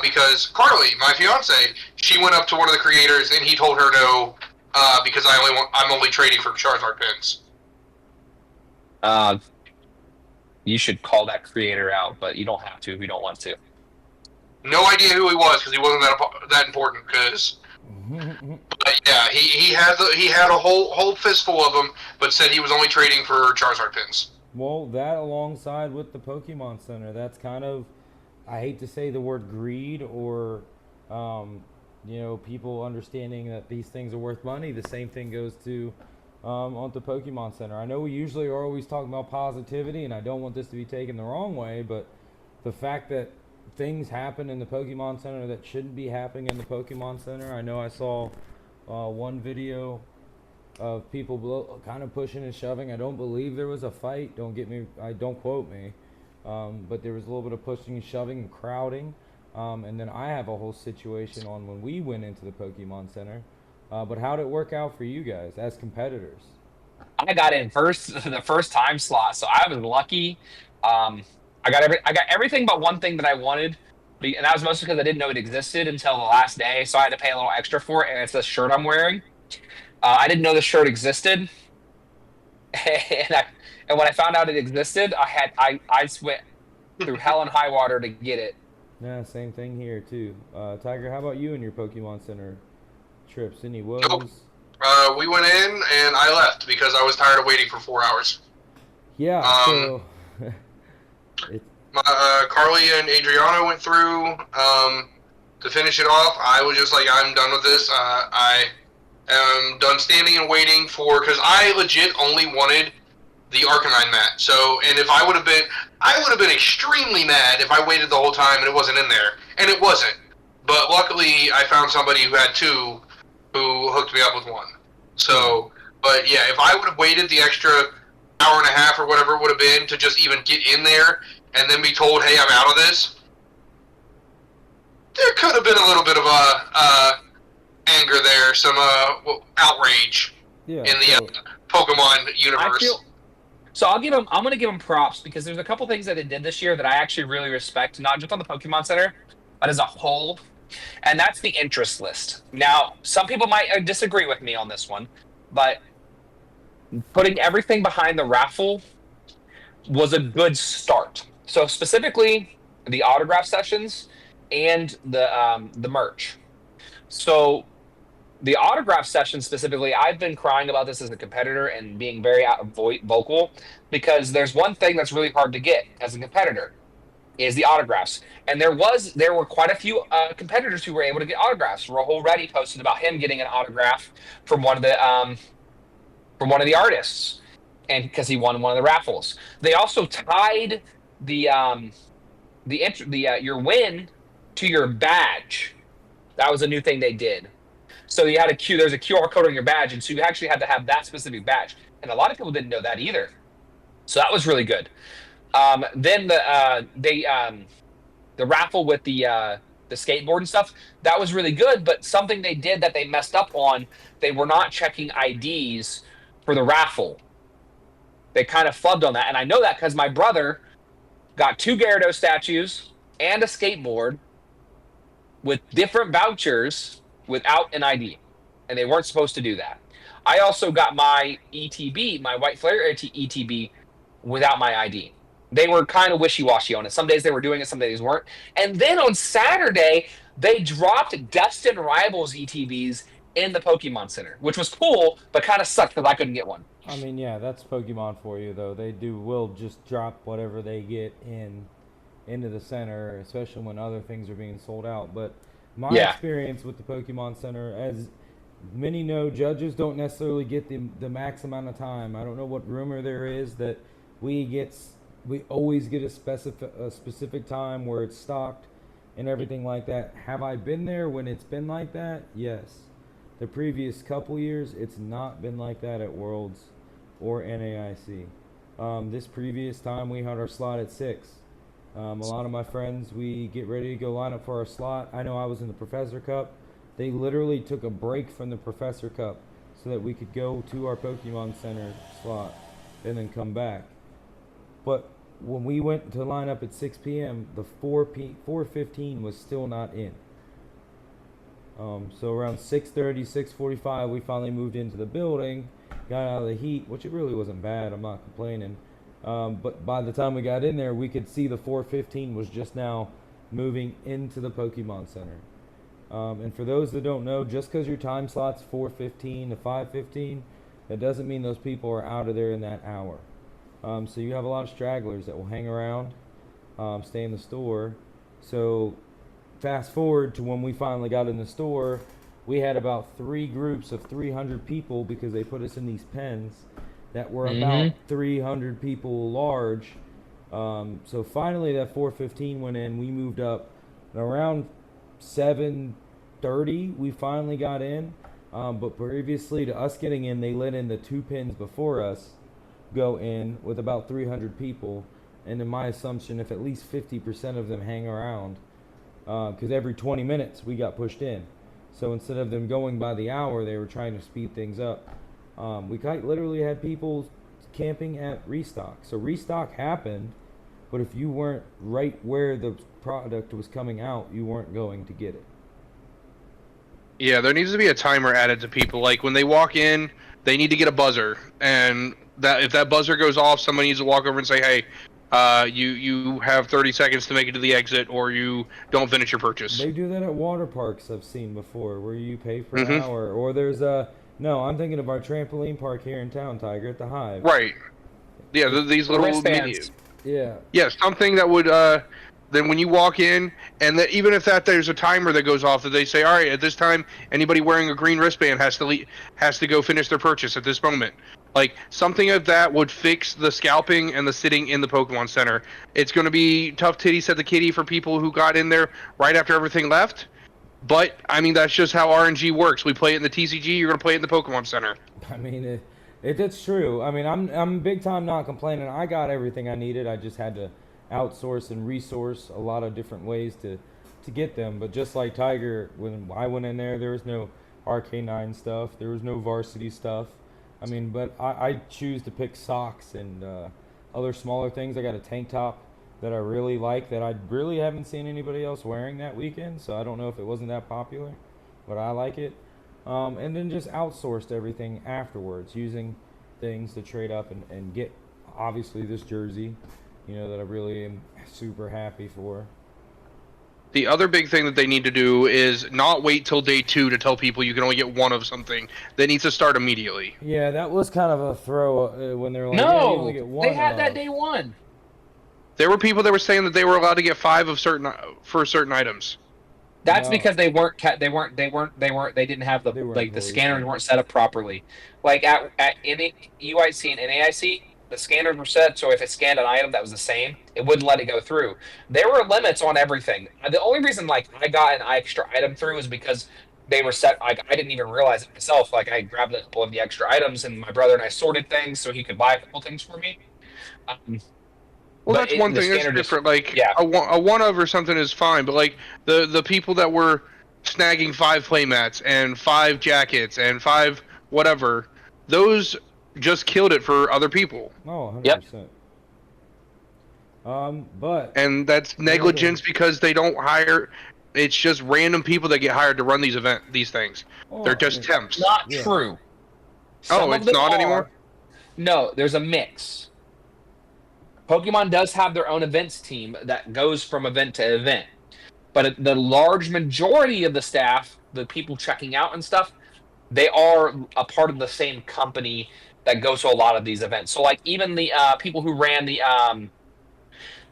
Speaker 2: because Carly, my fiance, she went up to one of the creators and he told her no because I'm only trading for Charizard pins.
Speaker 3: You should call that creator out, but you don't have to if you don't want to.
Speaker 2: No idea who he was because he wasn't that important. But yeah, he had a whole fistful of them, but said he was only trading for Charizard pins.
Speaker 1: Well, that alongside with the Pokemon Center, that's kind of, I hate to say the word greed or, people understanding that these things are worth money. The same thing goes to on the Pokemon Center. I know we usually are always talking about positivity, and I don't want this to be taken the wrong way, but the fact that things happen in the Pokemon Center that shouldn't be happening in the Pokemon Center. I know I saw one video of people kind of pushing and shoving. I don't believe there was a fight. Don't quote me. But there was a little bit of pushing and shoving and crowding. And then I have a whole situation on when we went into the Pokemon Center. But how did it work out for you guys as competitors?
Speaker 3: I got in the first time slot, so I was lucky. I got everything but one thing that I wanted, and that was mostly because I didn't know it existed until the last day, so I had to pay a little extra for it, and it's the shirt I'm wearing. I didn't know the shirt existed, and when I found out it existed, I went through hell and high water to get it.
Speaker 1: Yeah, same thing here too. Tiger, how about you and your Pokemon Center trips? Any woes?
Speaker 2: Nope. We went in and I left because I was tired of waiting for 4 hours.
Speaker 1: Yeah.
Speaker 2: Carly and Adriana went through to finish it off. I was just like, I'm done with this. I am done standing and waiting because I legit only wanted the Arcanine mat. So, and if I would have been extremely mad if I waited the whole time and it wasn't in there, and it wasn't. But luckily, I found somebody who had two, who hooked me up with one. So, but yeah, if I would have waited the extra hour and a half or whatever it would have been to just even get in there and then be told, hey, I'm out of this, there could have been a little bit of anger there, some outrage in the Pokemon universe.
Speaker 3: So I'm going to give them props because there's a couple things that they did this year that I actually really respect, not just on the Pokemon Center, but as a whole. And that's the interest list. Now, some people might disagree with me on this one, but putting everything behind the raffle was a good start. So specifically, the autograph sessions and the merch. So the autograph session specifically, I've been crying about this as a competitor and being very vocal because there's one thing that's really hard to get as a competitor is the autographs. And there were quite a few competitors who were able to get autographs. Rahul Reddy posted about him getting an autograph from one of the artists, and because he won one of the raffles. They also tied your win to your badge. That was a new thing they did. So you had there's a QR code on your badge, and so you actually had to have that specific badge. And a lot of people didn't know that either. So that was really good. Then the raffle with the skateboard and stuff, that was really good. But something they did that they messed up on, they were not checking IDs for the raffle. They kind of flubbed on that, and I know that because my brother got 2 Gyarados statues and a skateboard with different vouchers without an ID, and they weren't supposed to do that. I also got my ETB, my White Flare ETB, without my ID. They were kind of wishy-washy on it. Some days they were doing it, some days weren't. And then on Saturday, they dropped Destin Rivals ETBs in the Pokemon Center, which was cool, but kind of sucked because I couldn't get one.
Speaker 1: I mean, yeah, that's Pokemon for you, though. They will just drop whatever they get into the center, especially when other things are being sold out. But my experience with the Pokemon Center, as many know, judges don't necessarily get the max amount of time. I don't know what rumor there is that we always get a specific time where it's stocked and everything like that. Have I been there when it's been like that? Yes. The previous couple years, it's not been like that at Worlds or NAIC. This previous time, we had our slot at 6. A lot of my friends, we get ready to go line up for our slot. I know I was in the Professor Cup. They literally took a break from the Professor Cup so that we could go to our Pokemon Center slot and then come back. But when we went to line up at 6 p.m., the 4:15 was still not in. So around 6:30, 6:45, we finally moved into the building, got out of the heat, which it really wasn't bad. I'm not complaining. But by the time we got in there, we could see the 4:15 was just now moving into the Pokemon Center. And for those that don't know, just because your time slot's 4:15 to 5:15, that doesn't mean those people are out of there in that hour. So you have a lot of stragglers that will hang around, stay in the store. So fast forward to when we finally got in the store, we had about 3 groups of 300 people because they put us in these pens that were about 300 people large. So finally that 4:15 went in. We moved up around 7:30. We finally got in. But previously to us getting in, they let in the 2 pins before us go in with about 300 people. And in my assumption, if at least 50% of them hang around, because every 20 minutes we got pushed in. So instead of them going by the hour, they were trying to speed things up. We literally had people camping at restock. So restock happened, but if you weren't right where the product was coming out, you weren't going to get it.
Speaker 2: Yeah, there needs to be a timer added to people. Like when they walk in, they need to get a buzzer, and that if that buzzer goes off, somebody needs to walk over and say, "Hey, you have 30 seconds to make it to the exit, or you don't finish your purchase."
Speaker 1: They do that at water parks I've seen before, where you pay per hour. Or there's no, I'm thinking of our trampoline park here in town, Tiger, at the Hive.
Speaker 2: Right. Yeah, these little
Speaker 3: wristbands.
Speaker 2: Yeah, something that would then when you walk in, and that even if there's a timer that goes off that they say, all right, at this time, anybody wearing a green wristband has to go finish their purchase at this moment. Like something of that would fix the scalping and the sitting in the Pokemon Center. It's going to be tough titty set the kitty for people who got in there right after everything left. But I mean that's just how RNG works. We play it in the TCG. You're going to play it in the Pokemon Center.
Speaker 1: I mean, it's true. I mean, I'm big time not complaining. I got everything I needed. I just had to outsource and resource a lot of different ways to get them. But just like Tiger, when I went in there was no RK9 stuff. There was no varsity stuff. I mean, but I choose to pick socks and other smaller things. I got a tank top that I really like that I really haven't seen anybody else wearing that weekend. So I don't know if it wasn't that popular, but I like it. And then just outsourced everything afterwards, using things to trade up and get, obviously, this jersey, that I really am super happy for.
Speaker 2: The other big thing that they need to do is not wait till day 2 to tell people you can only get one of something. They need to start immediately.
Speaker 1: Yeah, that was kind of a throw when they were like,
Speaker 3: no,
Speaker 1: yeah, you only get one
Speaker 3: they had
Speaker 1: of.
Speaker 3: that day 1.
Speaker 2: There were people that were saying that they were allowed to get 5 of certain items.
Speaker 3: That's because they didn't have the scanners weren't set up properly. Like at UIC and NAIC, the scanners were set so if it scanned an item that was the same, it wouldn't let it go through. There were limits on everything. The only reason I got an extra item through is because they were set. I didn't even realize it myself. I grabbed a couple of the extra items and my brother and I sorted things so he could buy a couple things for me.
Speaker 2: Well, that's one thing. It's different. A one of or something is fine, but the people that were snagging 5 playmats and 5 jackets and 5 whatever, those just killed it for other people.
Speaker 1: Oh, 100%.
Speaker 2: And that's negligence because they don't hire. It's just random people that get hired to run these things. They're just temps.
Speaker 3: Not true.
Speaker 2: It's not anymore?
Speaker 3: No, there's a mix. Pokemon does have their own events team that goes from event to event. But the large majority of the staff, the people checking out and stuff, they are a part of the same company that goes to a lot of these events. So even the people who ran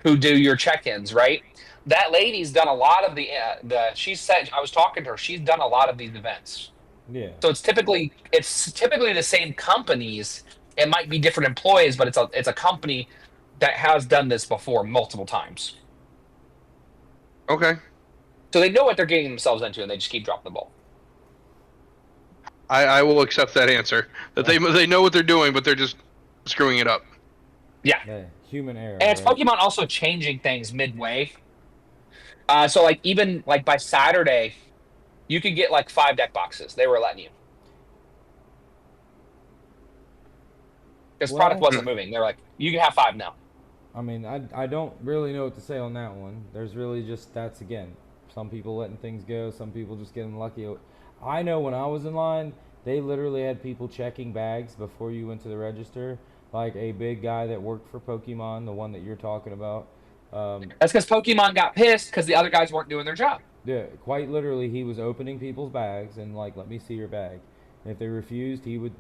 Speaker 3: who do your check-ins, right? That lady's done a lot of she said, I was talking to her, she's done a lot of these events.
Speaker 1: Yeah.
Speaker 3: So it's typically the same companies. It might be different employees, but it's a company that has done this before multiple times.
Speaker 2: Okay.
Speaker 3: So they know what they're getting themselves into, and they just keep dropping the ball.
Speaker 2: I will accept that answer. That they know what they're doing, but they're just screwing it up.
Speaker 3: Yeah.
Speaker 1: Human error.
Speaker 3: And it's Pokemon also changing things midway. So even by Saturday, you could get 5 deck boxes. They were letting you. Because product wasn't moving. They're like, you can have 5 now.
Speaker 1: I mean, I don't really know what to say on that one. There's really just, that's again, some people letting things go, some people just getting lucky. I know when I was in line, they literally had people checking bags before you went to the register. Like a big guy that worked for Pokemon, the one that you're talking about.
Speaker 3: That's because Pokemon got pissed because the other guys weren't doing their job.
Speaker 1: Yeah, quite literally, he was opening people's bags and like, let me see your bag. And if they refused, he would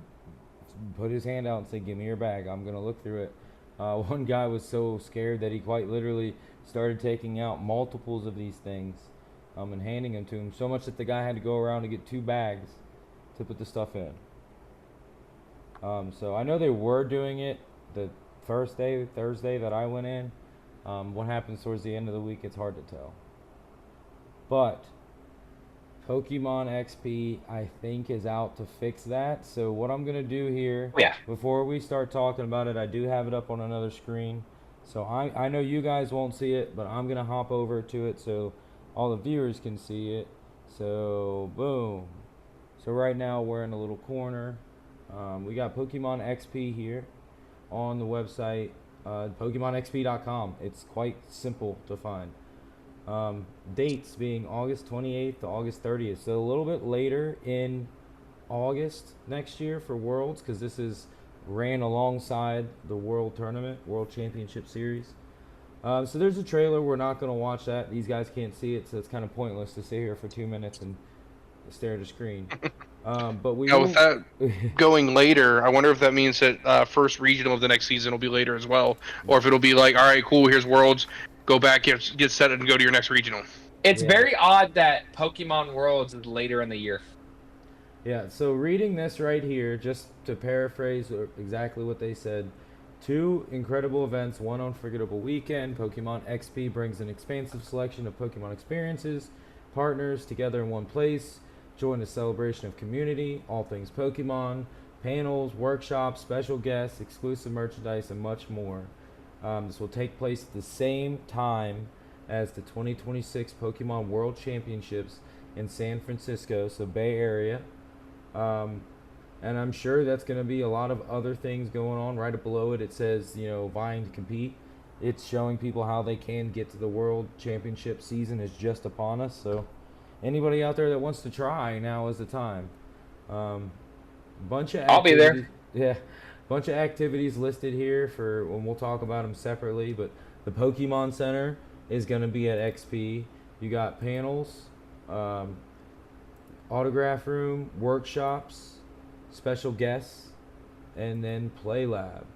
Speaker 1: put his hand out and say, "Give me your bag. I'm gonna look through it." One guy was so scared that he quite literally started taking out multiples of these things, and handing them to him. So much that the guy had to go around and get 2 bags to put the stuff in. So I know they were doing it the first day, Thursday that I went in. What happens towards the end of the week, it's hard to tell. But Pokemon XP, I think, is out to fix that. So what I'm going to do here,
Speaker 3: Yeah.
Speaker 1: before we start talking about it, I do have it up on another screen. So I know you guys won't see it, but I'm going to hop over to it so all the viewers can see it. So, boom. So right now we're in a little corner. We got Pokemon XP here on the website, PokemonXP.com. It's quite simple to find. Dates being August 28th to August 30th. So a little bit later in August next year for Worlds, because this is ran alongside the World Tournament, World Championship Series. So there's a trailer. We're not going to watch that. These guys can't see it, so it's kind of pointless to sit here for 2 minutes and stare at a screen. But we
Speaker 2: Now, with that going later, I wonder if that means that first regional of the next season will be later as well, or if it'll be like, all right, cool, here's Worlds, go back, get set, and go to your next regional.
Speaker 3: It's very odd that Pokemon Worlds is later in the year.
Speaker 1: Yeah, so reading this right here, just to paraphrase exactly what they said, 2 incredible events, 1 unforgettable weekend. Pokemon XP brings an expansive selection of Pokemon experiences, partners together in one place. Join the celebration of community, all things Pokemon, panels, workshops, special guests, exclusive merchandise, and much more. This will take place at the same time as the 2026 Pokemon World Championships in San Francisco, so Bay Area. And I'm sure that's going to be a lot of other things going on. Right up below it, it says, vying to compete. It's showing people how they can get to the World Championship season is just upon us. So anybody out there that wants to try, now is the time. Bunch of
Speaker 3: I'll be there.
Speaker 1: Yeah, bunch of activities listed here for when we'll talk about them separately. But the Pokemon Center is going to be at XP. You got panels, autograph room, workshops, special guests, and then Play Lab.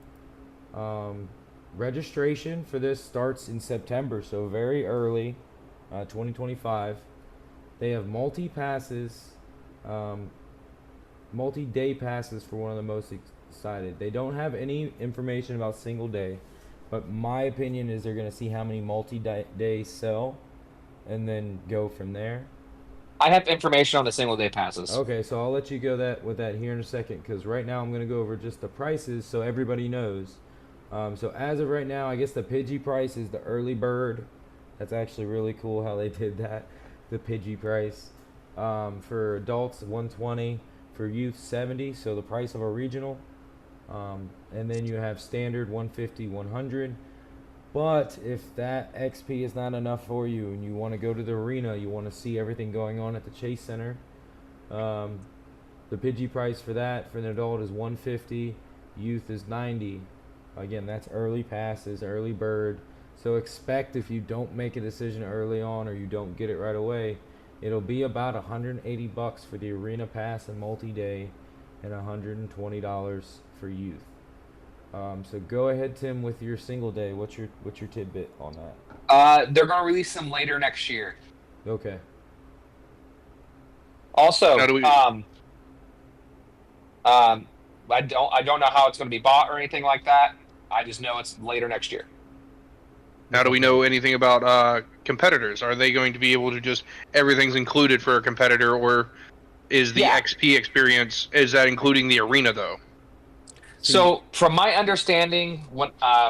Speaker 1: Registration for this starts in September, so very early, 2025. They have multi-passes, multi-day passes for one of the most excited. They don't have any information about single day, but my opinion is they're going to see how many multi-day sell and then go from there.
Speaker 3: I have information on the single day passes.
Speaker 1: Okay, so I'll let you go with that here in a second, because right now I'm going to go over just the prices so everybody knows. So as of right now, I guess the Pidgey price is the early bird. That's actually really cool how they did that. The Pidgey price. For adults, $120. For youth, $70. So the price of a regional. And then you have standard, $150, $100. But if that XP is not enough for you and you want to go to the arena, you want to see everything going on at the Chase Center, the Pidgey price for that for an adult is $150, youth is $90. Again, that's early passes, early bird. So expect if you don't make a decision early on or you don't get it right away, it'll be about $180 for the arena pass and multi-day, and $120 for youth. So go ahead, Tim, with your single day. What's your tidbit on that?
Speaker 3: They're gonna release them later next year.
Speaker 1: Okay.
Speaker 3: Also,
Speaker 2: How do we-
Speaker 3: I don't know how it's gonna be bought or anything like that. I just know it's later next year.
Speaker 2: Now, do we know anything about competitors? Are they going to be able to just everything's included for a competitor, or is the XP experience, is that including the arena though?
Speaker 3: So, from my understanding,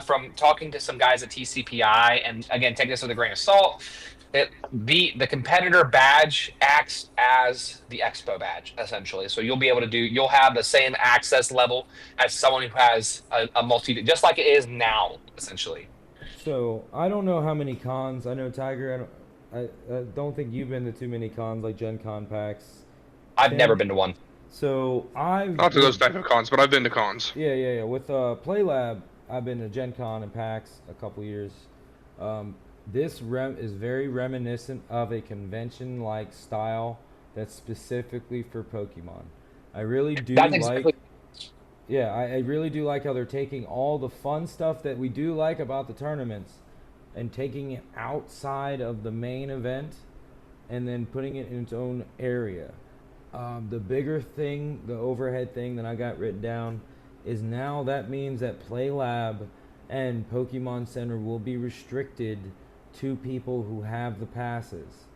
Speaker 3: from talking to some guys at TCPI, and again, take this with a grain of salt, the competitor badge acts as the expo badge, essentially. So you'll have the same access level as someone who has a multi, just like it is now, essentially.
Speaker 1: So I don't know how many cons. I know Tiger. I don't think you've been to too many cons like Gen Con PAX.
Speaker 3: I've never
Speaker 1: Tim.
Speaker 3: been to one.
Speaker 1: So I've
Speaker 2: Not to those type of cons, but I've been to cons.
Speaker 1: yeah. With PlayLab, I've been to Gen Con and PAX a couple years. This is very reminiscent of a convention-like style that's specifically for Pokemon. I really do
Speaker 3: That's
Speaker 1: like.
Speaker 3: exactly.
Speaker 1: Yeah, I really do like how they're taking all the fun stuff that we do like about the tournaments and taking it outside of the main event and then putting it in its own area. The bigger thing, the overhead thing that I got written down is now that means that PlayLab and Pokemon Center will be restricted to people who have the passes.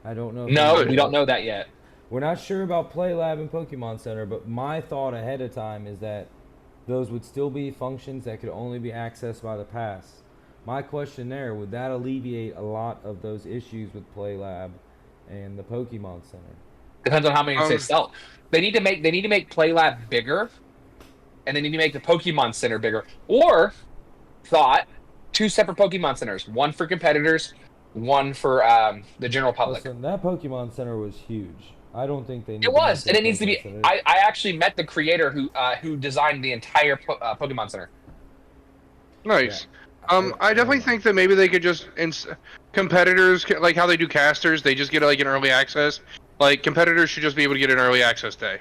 Speaker 1: I don't know.
Speaker 3: No, we don't know that yet.
Speaker 1: We're not sure about PlayLab and Pokemon Center, but my thought ahead of time is that those would still be functions that could only be accessed by the pass. My question there, would that alleviate a lot of those issues with PlayLab and the Pokemon Center?
Speaker 3: Depends on how many they sell. They need to make PlayLab bigger, and they need to make the Pokemon Center bigger. Or two separate Pokemon Centers, one for competitors, one for the general public.
Speaker 1: Listen, that Pokemon Center was huge. I don't think they need
Speaker 3: It was,
Speaker 1: to
Speaker 3: and it needs to be.
Speaker 1: Center.
Speaker 3: I actually met the creator who designed the entire Pokemon Center.
Speaker 2: Nice.
Speaker 1: Yeah.
Speaker 2: I definitely think that maybe they could just competitors, like how they do casters, they just get like an early access. Like competitors should just be able to get an early access day,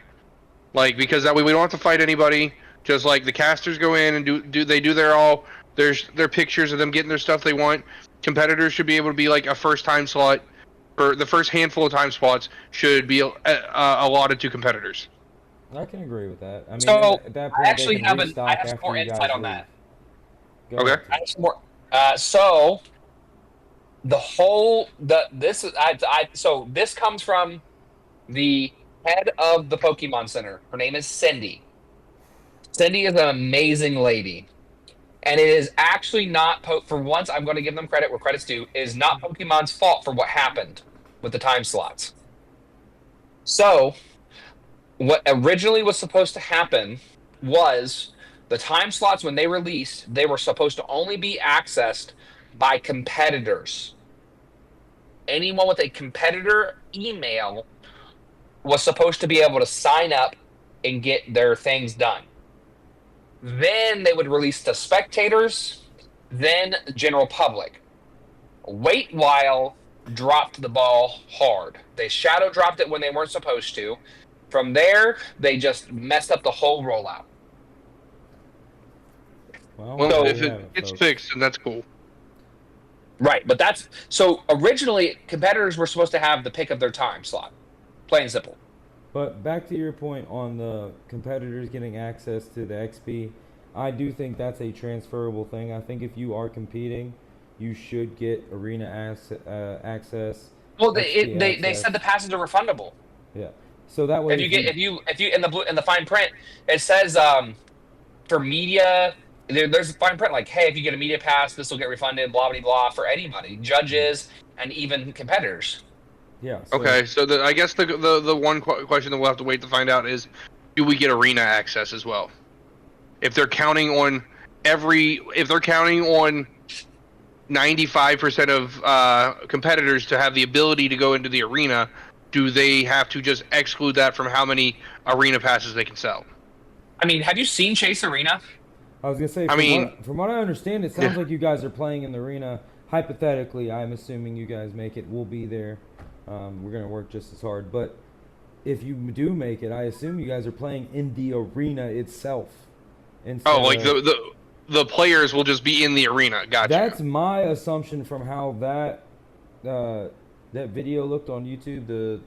Speaker 2: like because that way we don't have to fight anybody. Just like the casters go in and do their pictures of them getting their stuff they want. Competitors should be able to be like a first time slot. For the first handful of time spots should be allotted to competitors.
Speaker 1: I can agree with that. I mean,
Speaker 3: So
Speaker 1: at that point,
Speaker 3: I actually
Speaker 1: they can
Speaker 3: have
Speaker 1: restock
Speaker 3: I have some
Speaker 1: after
Speaker 3: more
Speaker 1: you guys
Speaker 3: insight on
Speaker 1: leave.
Speaker 3: that.
Speaker 1: Go
Speaker 2: Okay.
Speaker 1: ahead.
Speaker 3: I have some more. So the whole so this comes from the head of the Pokemon Center. Her name is Cindy. Cindy is an amazing lady. And it is actually not, for once, I'm going to give them credit where credit's due, it is not Pokemon's fault for what happened with the time slots. So, what originally was supposed to happen was the time slots, when they released, they were supposed to only be accessed by competitors. Anyone with a competitor email was supposed to be able to sign up and get their things done. Then they would release to spectators, then general public. Wait While dropped the ball hard. They shadow dropped it when they weren't supposed to. From there, they just messed up the whole rollout.
Speaker 2: Well, if it gets fixed, then that's cool.
Speaker 3: Right, but so originally competitors were supposed to have the pick of their time slot. Plain and simple.
Speaker 1: But back to your point on the competitors getting access to the XP, I do think that's a transferable thing. I think if you are competing, you should get arena access.
Speaker 3: Well, they said the passes are refundable.
Speaker 1: Yeah, so that way
Speaker 3: if you in the fine print, it says for media. There's a fine print like, hey, if you get a media pass, this will get refunded. Blah blah blah for anybody, judges and even competitors.
Speaker 1: Yeah.
Speaker 2: Okay, so I guess the one question that we'll have to wait to find out is, do we get arena access as well? If they're counting on 95% of competitors to have the ability to go into the arena, do they have to just exclude that from how many arena passes they can sell?
Speaker 3: I mean, have you seen Chase Arena?
Speaker 1: I was gonna say, from what I understand, it sounds like you guys are playing in the arena. Hypothetically, I'm assuming you guys make it. We'll be there. We're going to work just as hard. But if you do make it, I assume you guys are playing in the arena itself.
Speaker 2: Like the players will just be in the arena. Gotcha.
Speaker 1: That's my assumption from how that video looked on YouTube, the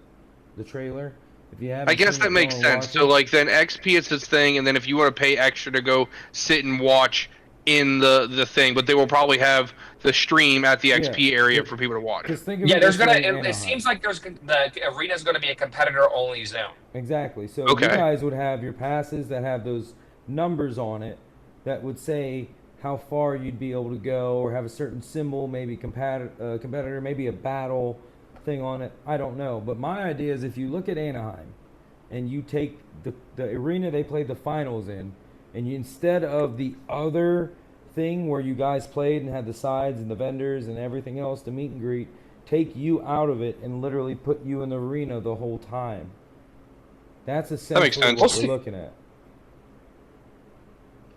Speaker 1: trailer. If you haven't,
Speaker 2: I guess that makes sense. So like then XP is this thing, and then if you want to pay extra to go sit and watch in the thing, but they will probably have the stream at the XP area for people to watch.
Speaker 3: Yeah, it seems like the arena is going to be a competitor only zone.
Speaker 1: Exactly. So you guys would have your passes that have those numbers on it that would say how far you'd be able to go, or have a certain symbol, maybe competitor, maybe a battle thing on it. I don't know. But my idea is, if you look at Anaheim and you take the arena they played the finals in, and you, instead of the other thing where you guys played and had the sides and the vendors and everything else, the meet and greet, take you out of it and literally put you in the arena the whole time. That's essentially what we're looking at.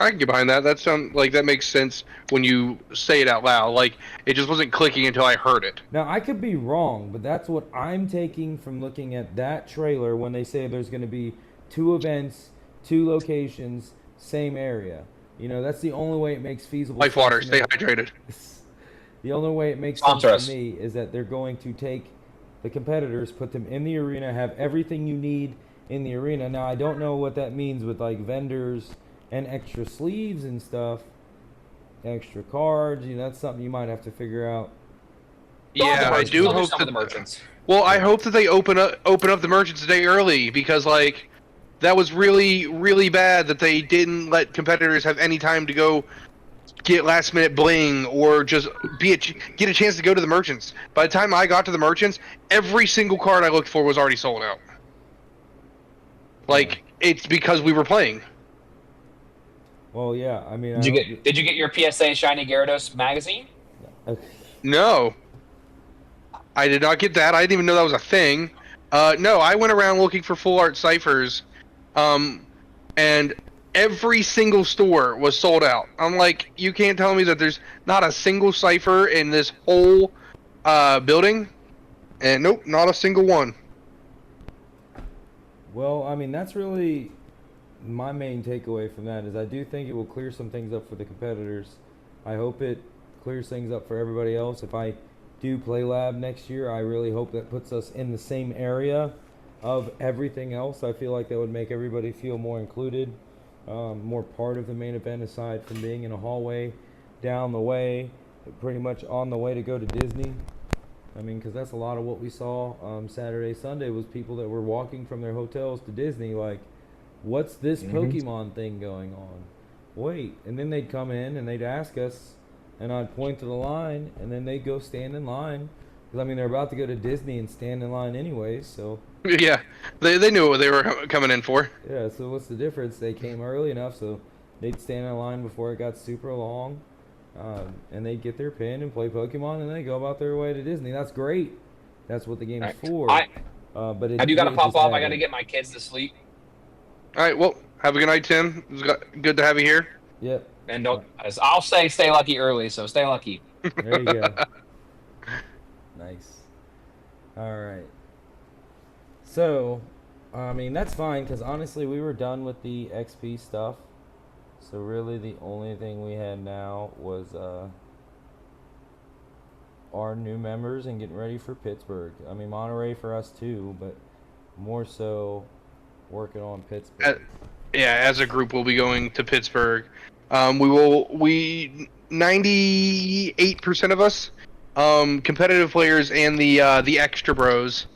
Speaker 2: I can get behind that. That makes sense when you say it out loud. Like, it just wasn't clicking until I heard it.
Speaker 1: Now, I could be wrong, but that's what I'm taking from looking at that trailer when they say there's going to be 2 events, 2 locations, same area. You know, that's the only way it makes feasible.
Speaker 2: Life water, stay hydrated.
Speaker 1: The only way it makes sense to me is that they're going to take the competitors, put them in the arena, have everything you need in the arena. Now, I don't know what that means with, like, vendors and extra sleeves and stuff, extra cards. You know, that's something you might have to figure out.
Speaker 2: Yeah, I do hope that
Speaker 3: the merchants.
Speaker 2: Well, I hope that they open up the merchants a day early, because like that was really, really bad that they didn't let competitors have any time to go get last minute bling or just get a chance to go to the merchants. By the time I got to the merchants, every single card I looked for was already sold out. Like, it's because we were playing.
Speaker 1: Well, yeah, I mean...
Speaker 3: Did you get your PSA Shiny Gyarados magazine?
Speaker 2: No. I did not get that. I didn't even know that was a thing. No, I went around looking for full art ciphers, and every single store was sold out. I'm like, you can't tell me that there's not a single cipher in this whole building? And nope, not a single one.
Speaker 1: Well, I mean, that's really my main takeaway from that, is I do think it will clear some things up for the competitors. I hope it clears things up for everybody else. If I do play lab next year, I really hope that puts us in the same area of everything else. I feel like that would make everybody feel more included, more part of the main event, aside from being in a hallway down the way, pretty much on the way to go to Disney. I mean, because that's a lot of what we saw Saturday, Sunday, was people that were walking from their hotels to Disney like, what's this Pokemon thing going on? Wait. And then they'd come in and they'd ask us, and I'd point to the line, and then they'd go stand in line. Because, I mean, they're about to go to Disney and stand in line anyways, so...
Speaker 2: Yeah, they knew what they were coming in for.
Speaker 1: Yeah, so what's the difference? They came early enough, so they'd stand in line before it got super long, and they'd get their pin and play Pokemon, and they go about their way to Disney. That's great. That's what the game's for. But
Speaker 3: I do got to pop off. I got to get my kids to sleep.
Speaker 2: All right, well, have a good night, Tim. It was good to have you here.
Speaker 1: Yep.
Speaker 3: And I'll say stay lucky early, so stay lucky.
Speaker 1: There you go. Nice. All right. So, I mean, that's fine, because honestly, we were done with the XP stuff. So really, the only thing we had now was our new members and getting ready for Pittsburgh. I mean, Monterey for us too, but more so working on Pittsburgh.
Speaker 2: As a group, we'll be going to Pittsburgh. 98% of us, competitive players and the extra bros,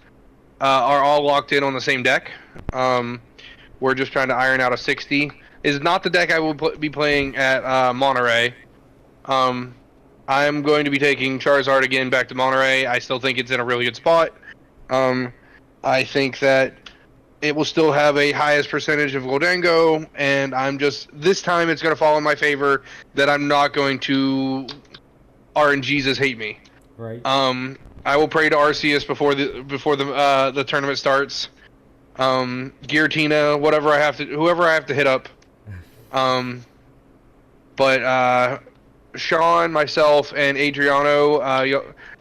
Speaker 2: are all locked in on the same deck. We're just trying to iron out a 60. Is not the deck I will be playing at Monterey. I'm going to be taking Charizard again back to Monterey. I still think it's in a really good spot. I think that it will still have a highest percentage of Gholdengo, and this time it's going to fall in my favor that I'm not going to RNGesus hate me.
Speaker 1: Right.
Speaker 2: I will pray to Arceus before the tournament starts. Giratina, whoever I have to hit up. But Shawn, myself, and Adriano,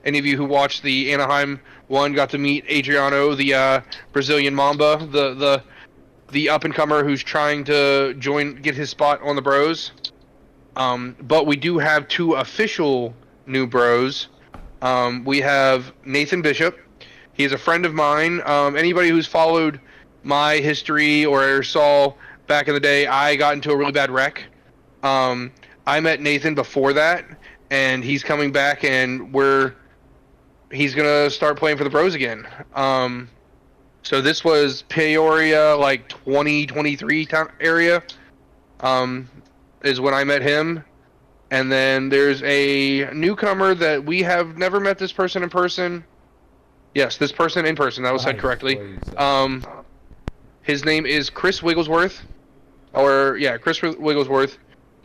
Speaker 2: any of you who watched the Anaheim one got to meet Adriano, the Brazilian Mamba, the up-and-comer who's trying to get his spot on the bros. But we do have 2 official new bros. We have Nathan Bishop. He's a friend of mine. Anybody who's followed my history or saw back in the day, I got into a really bad wreck. I met Nathan before that, and he's coming back, and he's gonna start playing for the bros again. So this was Peoria, like 2023 area, is when I met him. And then there's a newcomer that we have never met this person in person. Yes, this person in person. That was said correctly. His name is Chris Wigglesworth. Chris Wigglesworth.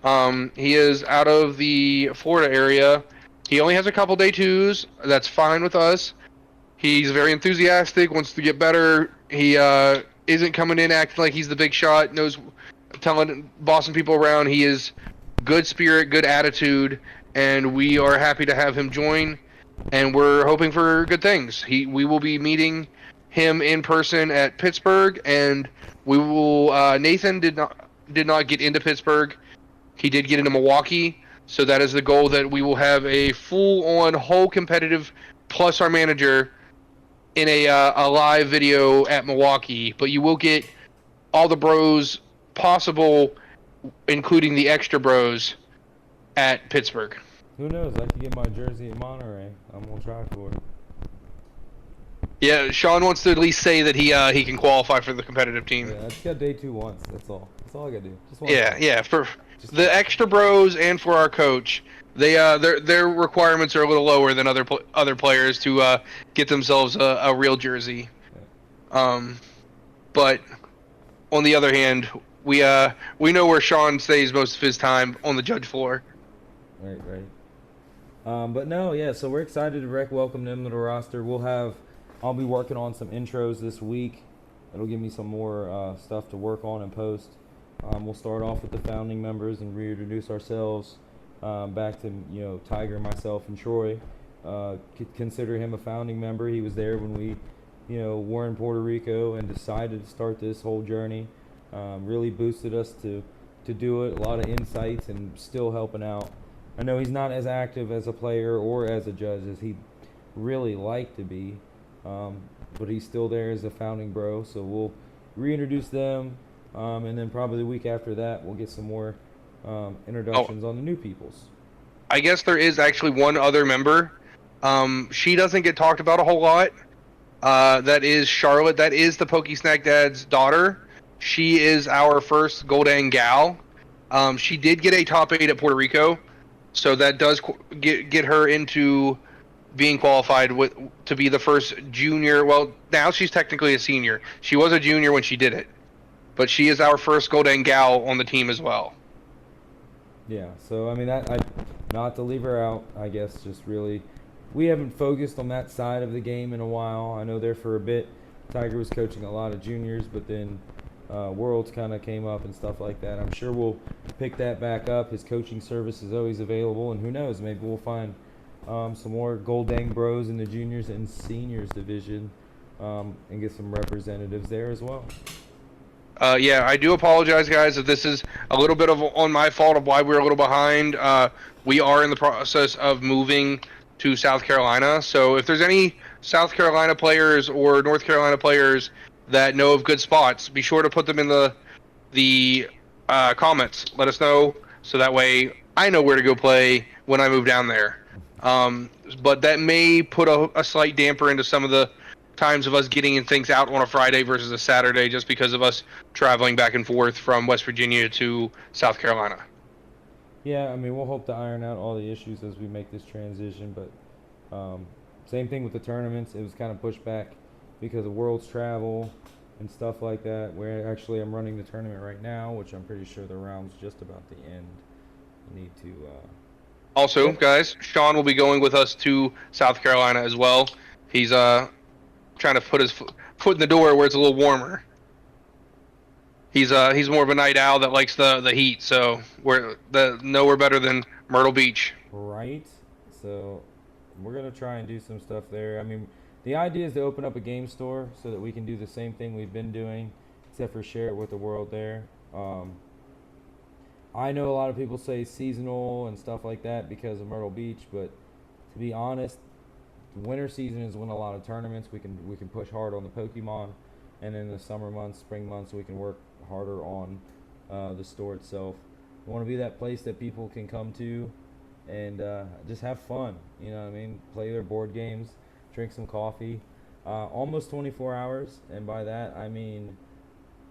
Speaker 2: He is out of the Florida area. He only has a couple day twos. That's fine with us. He's very enthusiastic, wants to get better. He isn't coming in acting like he's the big shot, knows bossing people around. He is good spirit, good attitude, and we are happy to have him join. And we're hoping for good things. We will be meeting him in person at Pittsburgh, and we will. Nathan did not get into Pittsburgh. He did get into Milwaukee, so that is the goal, that we will have a full-on whole competitive plus our manager in a live video at Milwaukee. But you will get all the bros possible, including the extra bros, at Pittsburgh.
Speaker 1: Who knows? I could get my jersey at Monterey. I'm gonna try for it.
Speaker 2: Yeah, Shawn wants to at least say that he can qualify for the competitive team.
Speaker 1: Yeah, I just got day 2 once. That's all. That's all I gotta do. Just
Speaker 2: Yeah. For the extra bros and for our coach, their requirements are a little lower than other players to get themselves a real jersey.
Speaker 1: Yeah.
Speaker 2: But on the other hand, we know where Shawn stays most of his time, on the judge floor.
Speaker 1: Right. But no, yeah. So we're excited to welcome them to the roster. I'll be working on some intros this week. It'll give me some more stuff to work on and post. We'll start off with the founding members and reintroduce ourselves. Back to Tiger, myself, and Troy. Consider him a founding member. He was there when we, were in Puerto Rico and decided to start this whole journey. Really boosted us to do it. A lot of insights and still helping out. I know he's not as active as a player or as a judge as he'd really like to be, but he's still there as a founding bro. So we'll reintroduce them, and then probably the week after that we'll get some more introductions on the new peoples.
Speaker 2: I guess there is actually one other member. She doesn't get talked about a whole lot. That is Charlotte. That is the Pokey Snack Dad's daughter. She is our first Goldang gal. She did get a top 8 at Puerto Rico, so that does get her into being qualified to be the first junior. Well, now she's technically a senior. She was a junior when she did it, but she is our first Goldang gal on the team as well.
Speaker 1: Yeah, so I mean, not to leave her out, I guess, just really, we haven't focused on that side of the game in a while. I know there for a bit, Tiger was coaching a lot of juniors, but then Worlds kind of came up and stuff like that. I'm sure we'll pick that back up. His coaching service is always available, and who knows, maybe we'll find some more Goldang bros in the juniors and seniors division, and get some representatives there as well.
Speaker 2: Yeah, I do apologize, guys, if this is a little bit of on my fault of why we're a little behind. We are in the process of moving to South Carolina, so if there's any South Carolina players or North Carolina players that know of good spots, be sure to put them in the comments. Let us know, so that way I know where to go play when I move down there. But that may put a slight damper into some of the times of us getting things out on a Friday versus a Saturday, just because of us traveling back and forth from West Virginia to South Carolina.
Speaker 1: Yeah, I mean, we'll hope to iron out all the issues as we make this transition, but same thing with the tournaments. It was kind of pushed back because of World's travel and stuff like that, where actually I'm running the tournament right now, which I'm pretty sure the round's just about to end. I need to...
Speaker 2: Also, guys, Shawn will be going with us to South Carolina as well. He's trying to put his foot in the door where it's a little warmer. He's more of a night owl that likes the heat, so we're nowhere better than Myrtle Beach.
Speaker 1: Right. So we're gonna try and do some stuff there. I mean, the idea is to open up a game store so that we can do the same thing we've been doing, except for share it with the world there. I know a lot of people say seasonal and stuff like that because of Myrtle Beach, but to be honest, winter season is when a lot of tournaments we can push hard on the Pokemon, and in the summer months, spring months, we can work harder on the store itself. We want to be that place that people can come to and just have fun. You know what I mean? Play their board games, drink some coffee. Almost 24 hours, and by that I mean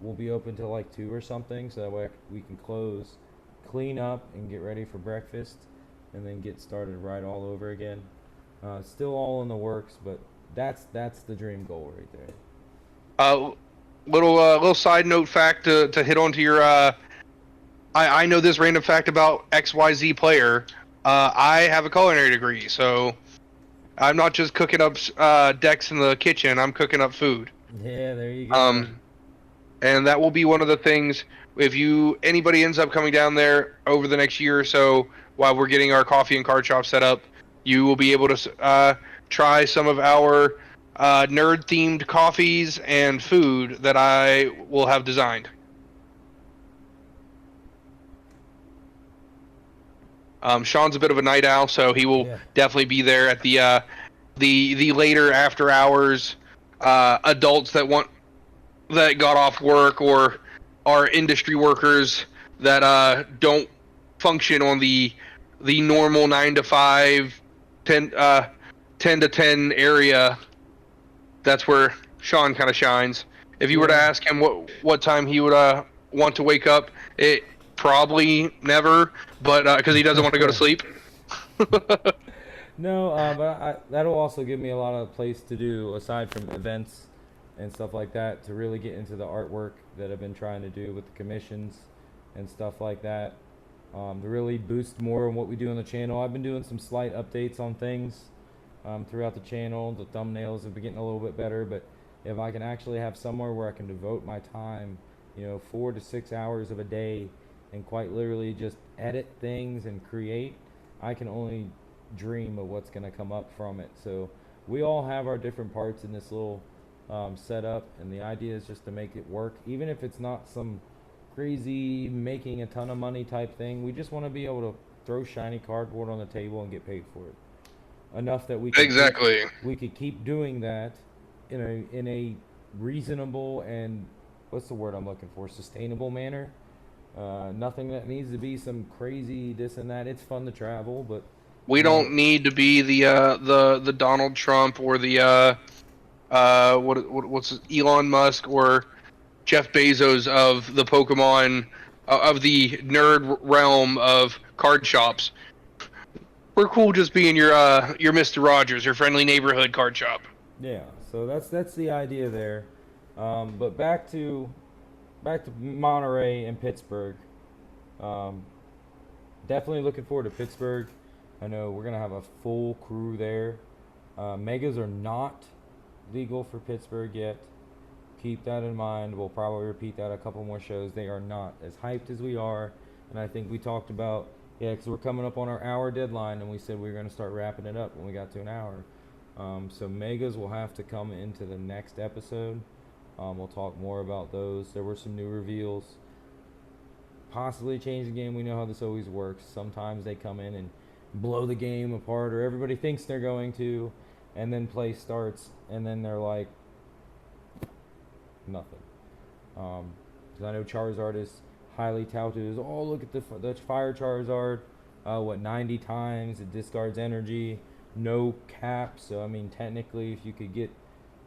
Speaker 1: we'll be open till like 2 or something, so that way we can close, clean up, and get ready for breakfast, and then get started right all over again. Still all in the works, but that's the dream goal right there.
Speaker 2: Little side note fact to hit onto your I know this random fact about XYZ player. I have a culinary degree, so I'm not just cooking up decks in the kitchen. I'm cooking up food.
Speaker 1: Yeah, there you go.
Speaker 2: And that will be one of the things. If anybody ends up coming down there over the next year or so, while we're getting our coffee and card shop set up, you will be able to try some of our nerd themed coffees and food that I will have designed. Sean's a bit of a night owl, so he will definitely be there at the later after hours. Adults that got off work or are industry workers that don't function on the normal 9 to 5, 10 to 10 area. That's where Sean kind of shines. If you were to ask him what time he would want to wake up, it probably never, but because he doesn't want to go to sleep.
Speaker 1: No, but that'll also give me a lot of place to do aside from events and stuff like that, to really get into the artwork that I've been trying to do with the commissions and stuff like that, to really boost more on what we do on the channel. I've been doing some slight updates on things throughout the channel. The thumbnails have been getting a little bit better, but if I can actually have somewhere where I can devote my time, 4 to 6 hours of a day, and quite literally just edit things and create, I can only dream of what's going to come up from it. So we all have our different parts in this little setup, and the idea is just to make it work, even if it's not some crazy making a ton of money type thing. We just want to be able to throw shiny cardboard on the table and get paid for it enough that we could keep doing that in a reasonable and, what's the word I'm looking for, sustainable manner. Nothing that needs to be some crazy this and that. It's fun to travel, but
Speaker 2: we don't need to be the Donald Trump or the what's Elon Musk or Jeff Bezos of the Pokemon of the nerd realm of card shops. We're cool just being your Mr. Rogers, your friendly neighborhood card shop.
Speaker 1: Yeah, so that's the idea there. But back to Monterey and Pittsburgh. Definitely looking forward to Pittsburgh. I know we're gonna have a full crew there. Megas are not legal for Pittsburgh yet. Keep that in mind. We'll probably repeat that a couple more shows. They are not as hyped as we are, and I think we talked about, because we're coming up on our hour deadline, and we said we were going to start wrapping it up when we got to an hour. So Megas will have to come into the next episode. We'll talk more about those. There were some new reveals. Possibly change the game. We know how this always works. Sometimes they come in and blow the game apart, or everybody thinks they're going to, and then play starts, and then they're like, nothing. Because I know Charizard is highly touted as, oh, look at the fire Charizard, 90 times, it discards energy, no cap. So I mean, technically, if you could get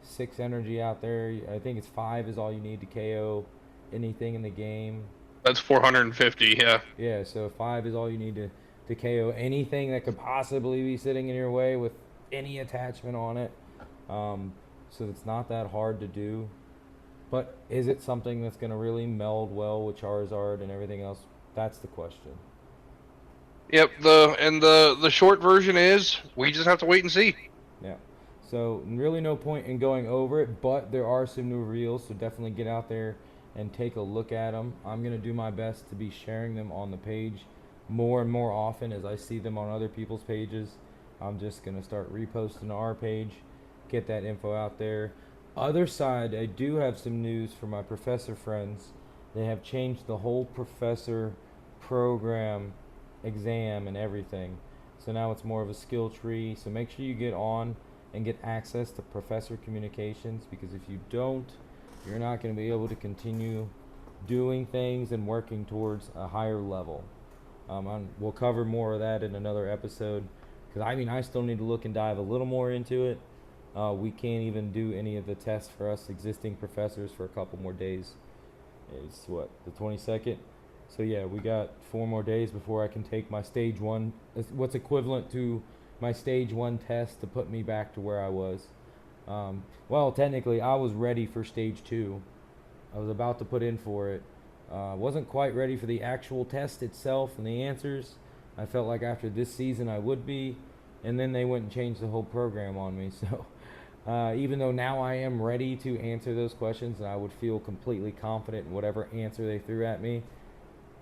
Speaker 1: 6 energy out there, I think it's 5 is all you need to KO anything in the game.
Speaker 2: That's 450, yeah.
Speaker 1: Yeah, so 5 is all you need to KO anything that could possibly be sitting in your way with any attachment on it. So it's not that hard to do. But is it something that's going to really meld well with Charizard and everything else? That's the question.
Speaker 2: Yep, the short version is we just have to wait and see.
Speaker 1: Yeah. So really no point in going over it, but there are some new reels, so definitely get out there and take a look at them. I'm going to do my best to be sharing them on the page more and more often as I see them on other people's pages. I'm just going to start reposting to our page, get that info out there. Other side, I do have some news for my professor friends. They have changed the whole professor program, exam, and everything. So now it's more of a skill tree. So make sure you get on and get access to professor communications, because if you don't, you're not going to be able to continue doing things and working towards a higher level. We'll cover more of that in another episode, because I still need to look and dive a little more into it. We can't even do any of the tests for us existing professors for a couple more days. It's the 22nd? So yeah, we got 4 more days before I can take my stage 1, what's equivalent to my stage 1 test to put me back to where I was. Well, technically I was ready for stage 2. I was about to put in for it, Wasn't quite ready for the actual test itself and the answers. I felt like after this season I would be, and then they went and changed the whole program on me. So even though now I am ready to answer those questions and I would feel completely confident in whatever answer they threw at me,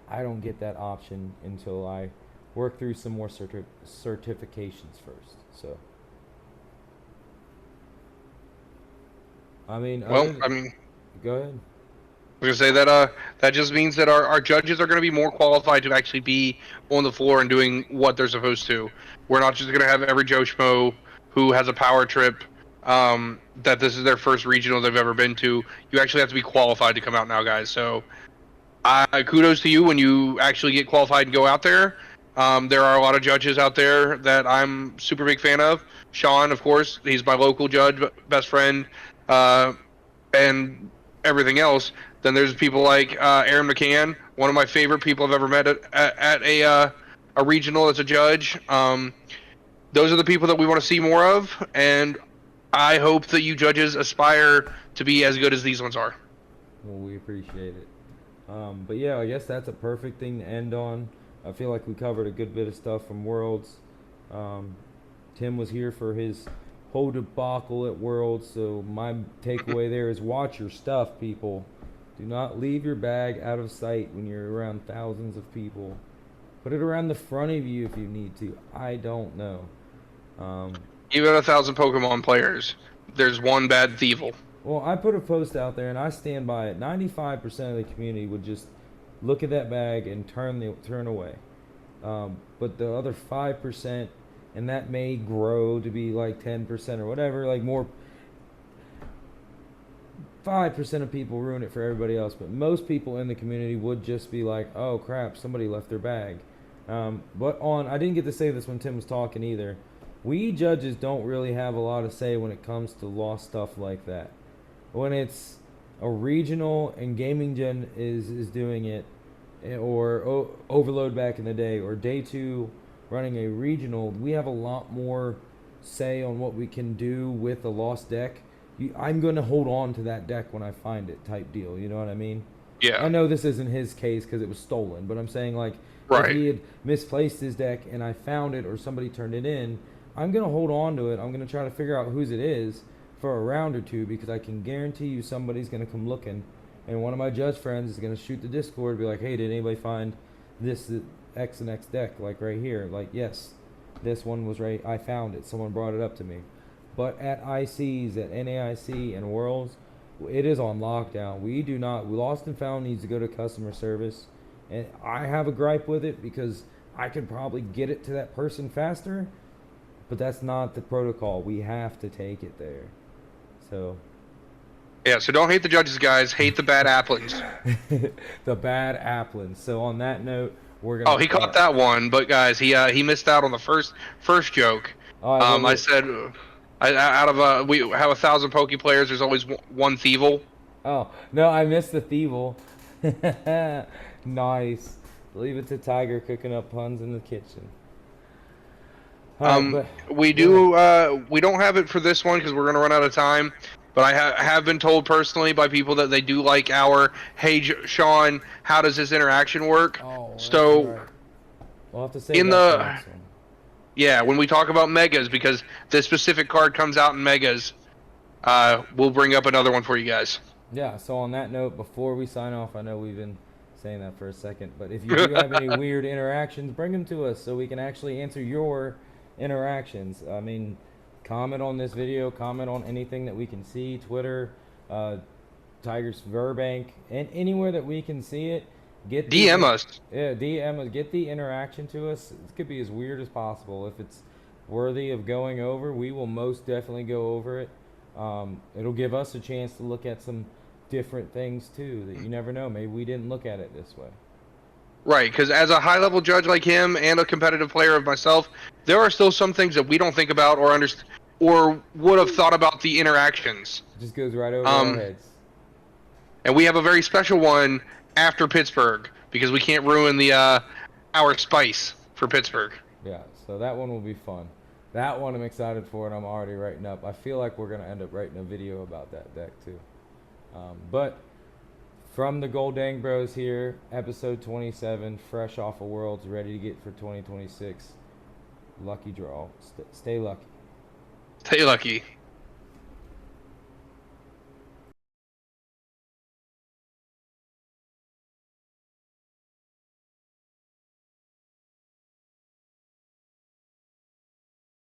Speaker 1: I don't get that option until I work through some more certifications first. So, I mean, go ahead.
Speaker 2: I was gonna say that that just means that our judges are going to be more qualified to actually be on the floor and doing what they're supposed to. We're not just going to have every Joe Schmo who has a power trip that this is their first regional they've ever been to. You actually have to be qualified to come out now, guys. So kudos to you when you actually get qualified and go out there. There are a lot of judges out there that I'm super big fan of. Shawn, of course, he's my local judge, best friend, and everything else. Then there's people like Aaron McCann, one of my favorite people I've ever met at a regional as a judge. Those are the people that we want to see more of, and I hope that you judges aspire to be as good as these ones are.
Speaker 1: Well, we appreciate it. But yeah, I guess that's a perfect thing to end on. I feel like we covered a good bit of stuff from Worlds. Tim was here for his whole debacle at Worlds, so my takeaway there is watch your stuff, people. Do not leave your bag out of sight when you're around thousands of people. Put it around the front of you if you need to. I don't know.
Speaker 2: Even 1,000 Pokemon players, there's one bad Thievul.
Speaker 1: Well, I put a post out there, and I stand by it. 95% of the community would just look at that bag and turn away. But the other 5%, and that may grow to be like 10% or whatever, like more. 5% of people ruin it for everybody else, but most people in the community would just be like, oh crap, somebody left their bag. But I didn't get to say this when Tim was talking either. We judges don't really have a lot of say when it comes to lost stuff like that. When it's a regional and Gaming Gen is doing it, or Overload back in the day, or Day 2 running a regional, we have a lot more say on what we can do with a lost deck. I'm going to hold on to that deck when I find it type deal. You know what I mean?
Speaker 2: Yeah.
Speaker 1: I know this isn't his case because it was stolen, but I'm saying like
Speaker 2: right.
Speaker 1: If he had misplaced his deck and I found it or somebody turned it in, I'm going to hold on to it. I'm going to try to figure out whose it is for a round or two because I can guarantee you somebody's going to come looking. And one of my judge friends is going to shoot the Discord and be like, hey, did anybody find this X and X deck like right here? Like, yes, this one was right. I found it. Someone brought it up to me. But at ICs, at NAIC, and Worlds, it is on lockdown. We Lost and Found needs to go to customer service. And I have a gripe with it because I could probably get it to that person faster. But that's not the protocol. We have to take it there. So.
Speaker 2: Yeah, so don't hate the judges, guys. Hate the bad applins.
Speaker 1: The bad applins. So on that note, we're going to...
Speaker 2: Oh, he caught that one. But, guys, he missed out on the first joke. I said... we have 1,000 Poke players. There's always one Thievul.
Speaker 1: Oh no, I missed the Thievul. Nice. Leave it to Tiger cooking up puns in the kitchen.
Speaker 2: We don't have it for this one because we're gonna run out of time. But I have been told personally by people that they do like our hey Shawn, how does this interaction work?
Speaker 1: Oh,
Speaker 2: so
Speaker 1: right. We'll have to say in the.
Speaker 2: Yeah, when we talk about megas, because this specific card comes out in megas, we'll bring up another one for you guys.
Speaker 1: Yeah, so on that note, before we sign off, I know we've been saying that for a second, but if you do have any weird interactions, bring them to us so we can actually answer your interactions. I mean, comment on this video, comment on anything that we can see, Twitter, Tiger's Verbank, and anywhere that we can see it.
Speaker 2: DM us.
Speaker 1: Yeah, DM us. Get the interaction to us. It could be as weird as possible. If it's worthy of going over, we will most definitely go over it. It'll give us a chance to look at some different things too that you never know. Maybe we didn't look at it this way.
Speaker 2: Right, because as a high-level judge like him and a competitive player of myself, there are still some things that we don't think about or understand or would have thought about the interactions.
Speaker 1: It just goes right over our heads.
Speaker 2: And we have a very special one after Pittsburgh because we can't ruin the our spice for Pittsburgh.
Speaker 1: Yeah, so that one will be fun. That one I'm excited for, and I'm already writing up. I feel like we're going to end up writing a video about that deck too. But From the Gold Dang Bros here, episode 27, fresh off of Worlds, ready to get for 2026. Lucky draw. Stay lucky.
Speaker 2: Stay lucky.